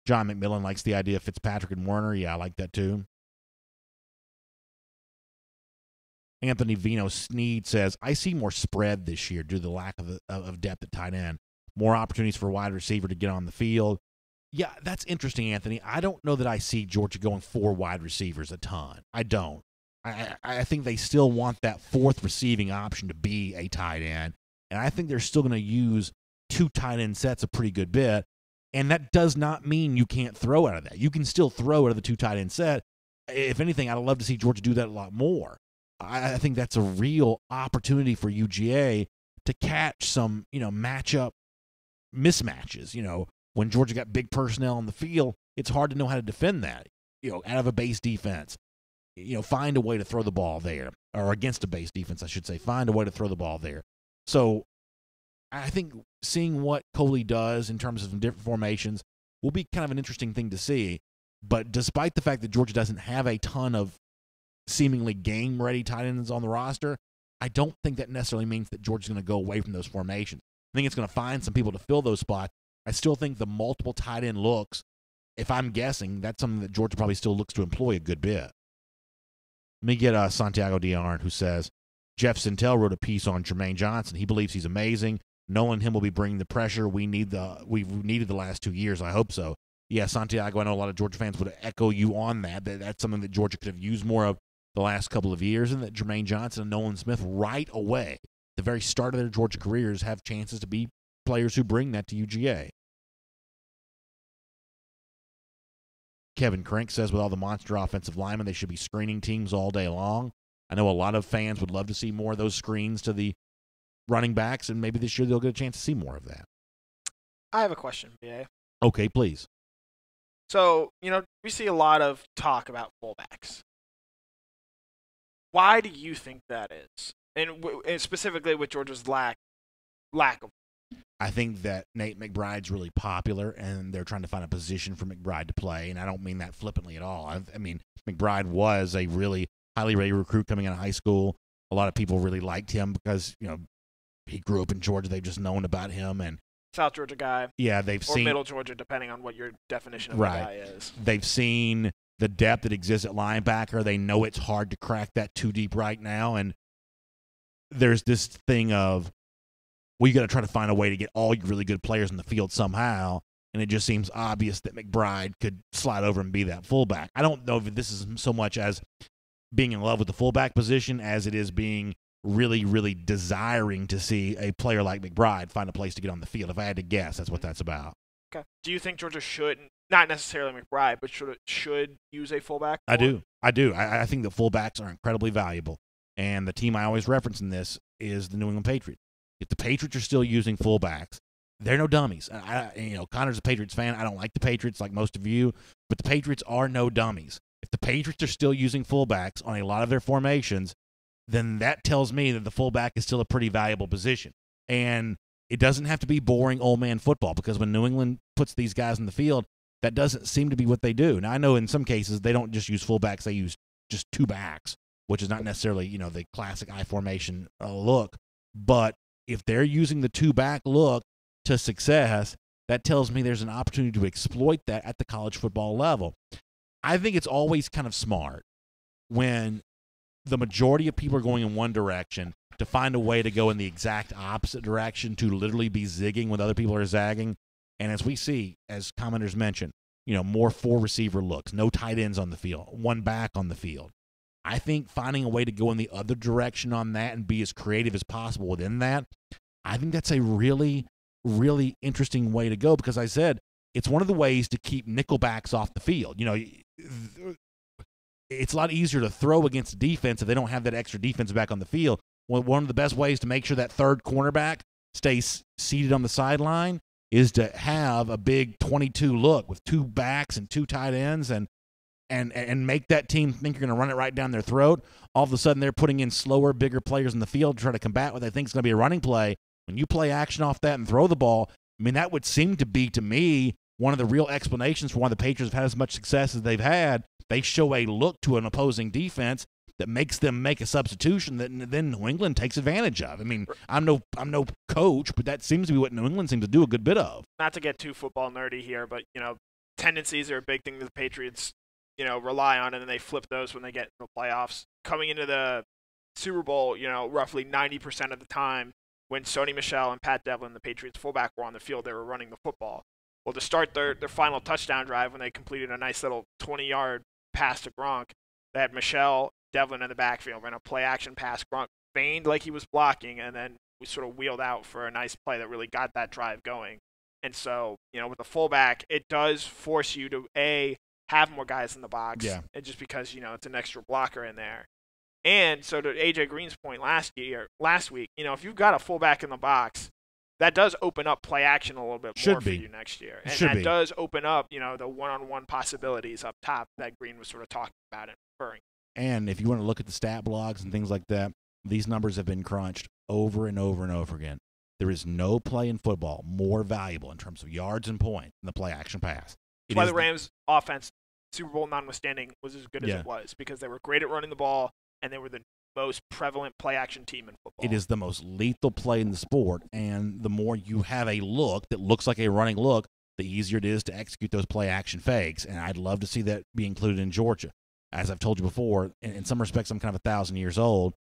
John McMillan likes the idea of Fitzpatrick and Werner. Yeah, I like that too. Anthony Vino Sneed says, I see more spread this year due to the lack of depth at tight end. More opportunities for wide receiver to get on the field. Yeah, that's interesting, Anthony. I don't know that I see Georgia going 4 wide receivers a ton. I don't. I think they still want that 4th receiving option to be a tight end. And I think they're still going to use 2 tight end sets a pretty good bit. And that does not mean you can't throw out of that. You can still throw out of the 2 tight end set. If anything, I'd love to see Georgia do that a lot more. I think that's a real opportunity for UGA to catch some, matchup mismatches. When Georgia got big personnel on the field, it's hard to know how to defend that, out of a base defense. Find a way to throw the ball there, or against a base defense, I should say. Find a way to throw the ball there. So I think seeing what Coley does in terms of different formations will be kind of an interesting thing to see. But despite the fact that Georgia doesn't have a ton of seemingly game-ready tight ends on the roster, I don't think that necessarily means that Georgia's going to go away from those formations. I think it's going to find some people to fill those spots. I still think the multiple tight end looks, if I'm guessing, that's something that Georgia probably still looks to employ a good bit. Let me get Santiago Diarn, who says, Jeff Sentell wrote a piece on Jermaine Johnson. He believes he's amazing. Knowing him will be bringing the pressure we've needed the last 2 years. I hope so. Yeah, Santiago, I know a lot of Georgia fans would echo you on that. That's something that Georgia could have used more of the last couple of years, and that Jermaine Johnson and Nolan Smith right away, the very start of their Georgia careers, have chances to be players who bring that to UGA. Kevin Crank says, with all the monster offensive linemen, they should be screening teams all day long. I know a lot of fans would love to see more of those screens to the running backs, and maybe this year they'll get a chance to see more of that. I have a question, BA. Okay, please. So, we see a lot of talk about fullbacks. Why do you think that is? And specifically with Georgia's lack of. I think that Nate McBride's really popular, and they're trying to find a position for McBride to play, and I don't mean that flippantly at all. I mean, McBride was a really highly rated recruit coming out of high school. A lot of people really liked him because, he grew up in Georgia. They've just known about him. And South Georgia guy. Yeah, or Middle Georgia, depending on what your definition of a guy is. They've seen the depth that exists at linebacker. They know it's hard to crack that too deep right now. And there's this thing of, well, you got to try to find a way to get all your really good players in the field somehow. And it just seems obvious that McBride could slide over and be that fullback. I don't know if this is so much as being in love with the fullback position as it is being really, really desiring to see a player like McBride find a place to get on the field. If I had to guess, that's what that's about. Okay. Do you think Georgia should, not necessarily McBride, but should use a fullback? I do. I think that fullbacks are incredibly valuable. And the team I always reference in this is the New England Patriots. If the Patriots are still using fullbacks, they're no dummies. Connor's a Patriots fan. I don't like the Patriots like most of you, but the Patriots are no dummies. If the Patriots are still using fullbacks on a lot of their formations, then that tells me that the fullback is still a pretty valuable position. And it doesn't have to be boring old man football, because when New England puts these guys in the field, that doesn't seem to be what they do. Now, I know in some cases they don't just use fullbacks, they use just two backs, which is not necessarily, the classic I formation look. But if they're using the two-back look to success, that tells me there's an opportunity to exploit that at the college football level. I think it's always kind of smart when the majority of people are going in one direction to find a way to go in the exact opposite direction, to literally be zigging when other people are zagging. And as we see, as commenters mentioned, more four-receiver looks, no tight ends on the field, one back on the field. I think finding a way to go in the other direction on that and be as creative as possible within that, I think that's a really, really interesting way to go, because I said it's one of the ways to keep nickelbacks off the field. It's a lot easier to throw against defense if they don't have that extra defense back on the field. One of the best ways to make sure that third cornerback stays seated on the sideline is to have a big 22 look with two backs and two tight ends and make that team think you're going to run it right down their throat. All of a sudden, they're putting in slower, bigger players in the field to try to combat what they think is going to be a running play. When you play action off that and throw the ball, that would seem to be, to me, one of the real explanations for why the Patriots have had as much success as they've had. They show a look to an opposing defense that makes them make a substitution that then New England takes advantage of. I'm no coach, but that seems to be what New England seems to do a good bit of. Not to get too football nerdy here, but tendencies are a big thing that the Patriots rely on, and then they flip those when they get into the playoffs. Coming into the Super Bowl, roughly 90% of the time, when Sony Michel and Pat Devlin, the Patriots fullback, were on the field, they were running the football. Well, to start their final touchdown drive, when they completed a nice little 20-yard pass to Gronk, they had Michel, Devlin in the backfield, ran a play-action pass. Gronk feigned like he was blocking, and then we sort of wheeled out for a nice play that really got that drive going. And so, with the fullback, it does force you to, A, have more guys in the box, and just because, it's an extra blocker in there. And so to A.J. Green's point last week, if you've got a fullback in the box, that does open up play action a little bit more for you next year. And that does open up, the one-on-one possibilities up top that Green was sort of talking about and referring. And if you want to look at the stat blogs and things like that, these numbers have been crunched over and over and over again. There is no play in football more valuable in terms of yards and points than the play-action pass. That's why the Rams' offense, Super Bowl notwithstanding, was as good as it was, because they were great at running the ball, and they were the most prevalent play-action team in football. It is the most lethal play in the sport, and the more you have a look that looks like a running look, the easier it is to execute those play-action fakes, and I'd love to see that be included in Georgia. As I've told you before, in some respects, I'm kind of 1,000 years old.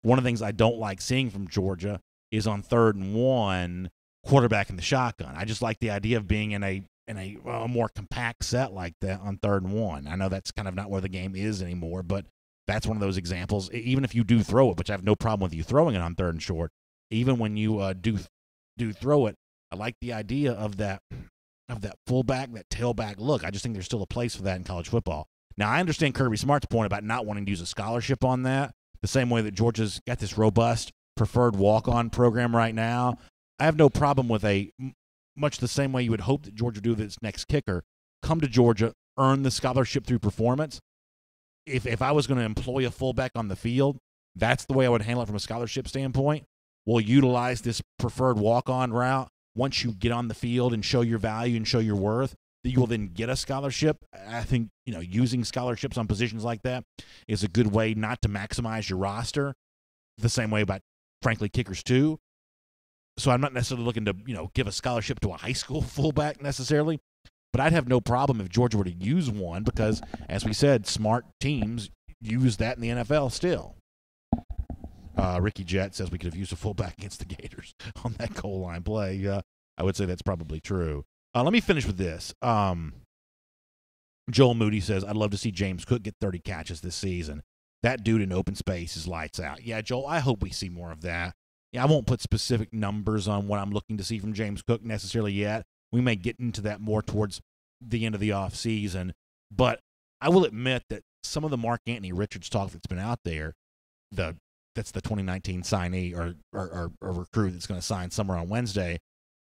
One of the things I don't like seeing from Georgia is on 3rd and 1, quarterback in the shotgun. I just like the idea of being in a more compact set like that on 3rd and 1. I know that's kind of not where the game is anymore, but that's one of those examples. Even if you do throw it, which I have no problem with you throwing it on 3rd and short, even when you do throw it, I like the idea of that fullback, that tailback look. I just think there's still a place for that in college football. Now, I understand Kirby Smart's point about not wanting to use a scholarship on that, the same way that Georgia's got this robust preferred walk-on program right now. I have no problem with much the same way you would hope that Georgia do with its next kicker, come to Georgia, earn the scholarship through performance. If I was going to employ a fullback on the field, that's the way I would handle it from a scholarship standpoint. We'll utilize this preferred walk-on route. Once you get on the field and show your value and show your worth, you will then get a scholarship. I think, using scholarships on positions like that is a good way not to maximize your roster, the same way about, frankly, kickers too. So I'm not necessarily looking to, give a scholarship to a high school fullback necessarily, but I'd have no problem if Georgia were to use one because, as we said, smart teams use that in the NFL still. Ricky Jett says we could have used a fullback against the Gators on that goal line play. I would say that's probably true. Let me finish with this. Joel Moody says, I'd love to see James Cook get 30 catches this season. That dude in open space is lights out. Yeah, Joel, I hope we see more of that. Yeah, I won't put specific numbers on what I'm looking to see from James Cook necessarily yet. We may get into that more towards the end of the offseason. But I will admit that some of the Mark Anthony Richards talk that's been out there, that's the 2019 signee or recruit that's going to sign somewhere on Wednesday,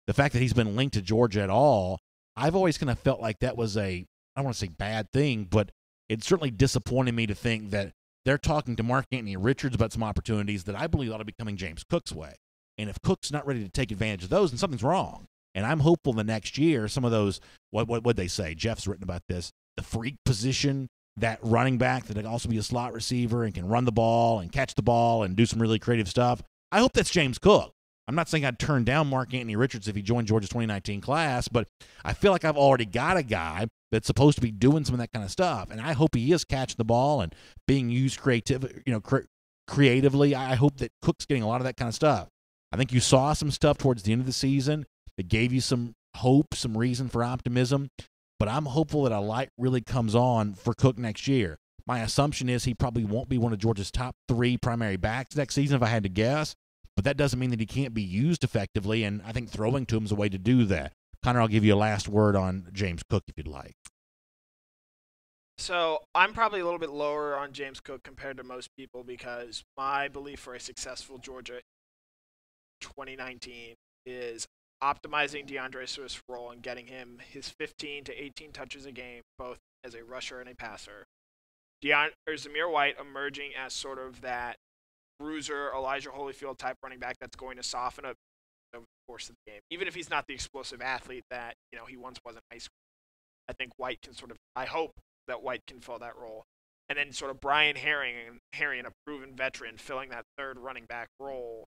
the fact that he's been linked to Georgia at all, I've always kind of felt like that was I don't want to say bad thing, but it certainly disappointed me to think that they're talking to Mark Anthony Richards about some opportunities that I believe ought to be coming James Cook's way. And if Cook's not ready to take advantage of those, then something's wrong. And I'm hopeful the next year, some of those, what they say, Jeff's written about this, the freak position, that running back that can also be a slot receiver and can run the ball and catch the ball and do some really creative stuff. I hope that's James Cook. I'm not saying I'd turn down Mark Anthony Richards if he joined Georgia's 2019 class, but I feel like I've already got a guy that's supposed to be doing some of that kind of stuff, and I hope he is catching the ball and being used creatively. I hope that Cook's getting a lot of that kind of stuff. I think you saw some stuff towards the end of the season that gave you some hope, some reason for optimism, but I'm hopeful that a light really comes on for Cook next year. My assumption is he probably won't be one of Georgia's top 3 primary backs next season if I had to guess, but that doesn't mean that he can't be used effectively, and I think throwing to him is a way to do that. Connor, I'll give you a last word on James Cook if you'd like. So I'm probably a little bit lower on James Cook compared to most people because my belief for a successful Georgia 2019 is optimizing DeAndre Swift's role and getting him his 15 to 18 touches a game, both as a rusher and a passer. Zamir White emerging as sort of that bruiser, Elijah Holyfield type running back that's going to soften up over the course of the game. Even if he's not the explosive athlete that he once was in high school, I think White can I hope that White can fill that role. And then sort of Brian Herring, a proven veteran, filling that third running back role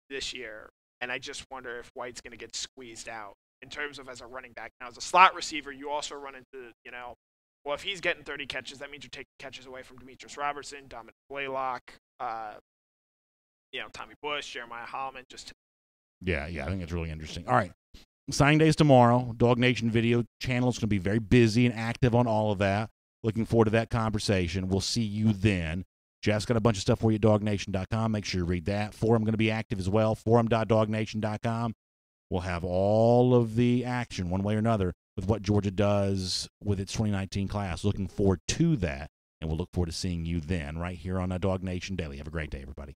this year. And I just wonder if White's going to get squeezed out in terms of as a running back. Now, as a slot receiver, you also run into, well, if he's getting 30 catches, that means you're taking catches away from Demetrius Robertson, Dominic Blaylock, Tommy Bush, Jeremiah Holloman. Yeah, I think it's really interesting. All right. Signing day is tomorrow. DawgNation video channel is going to be very busy and active on all of that. Looking forward to that conversation. We'll see you then. Jeff's got a bunch of stuff for you at DawgNation.com. Make sure you read that. Forum going to be active as well. Forum.DawgNation.com. We'll have all of the action one way or another with what Georgia does with its 2019 class. Looking forward to that, and we'll look forward to seeing you then right here on DawgNation Daily. Have a great day, everybody.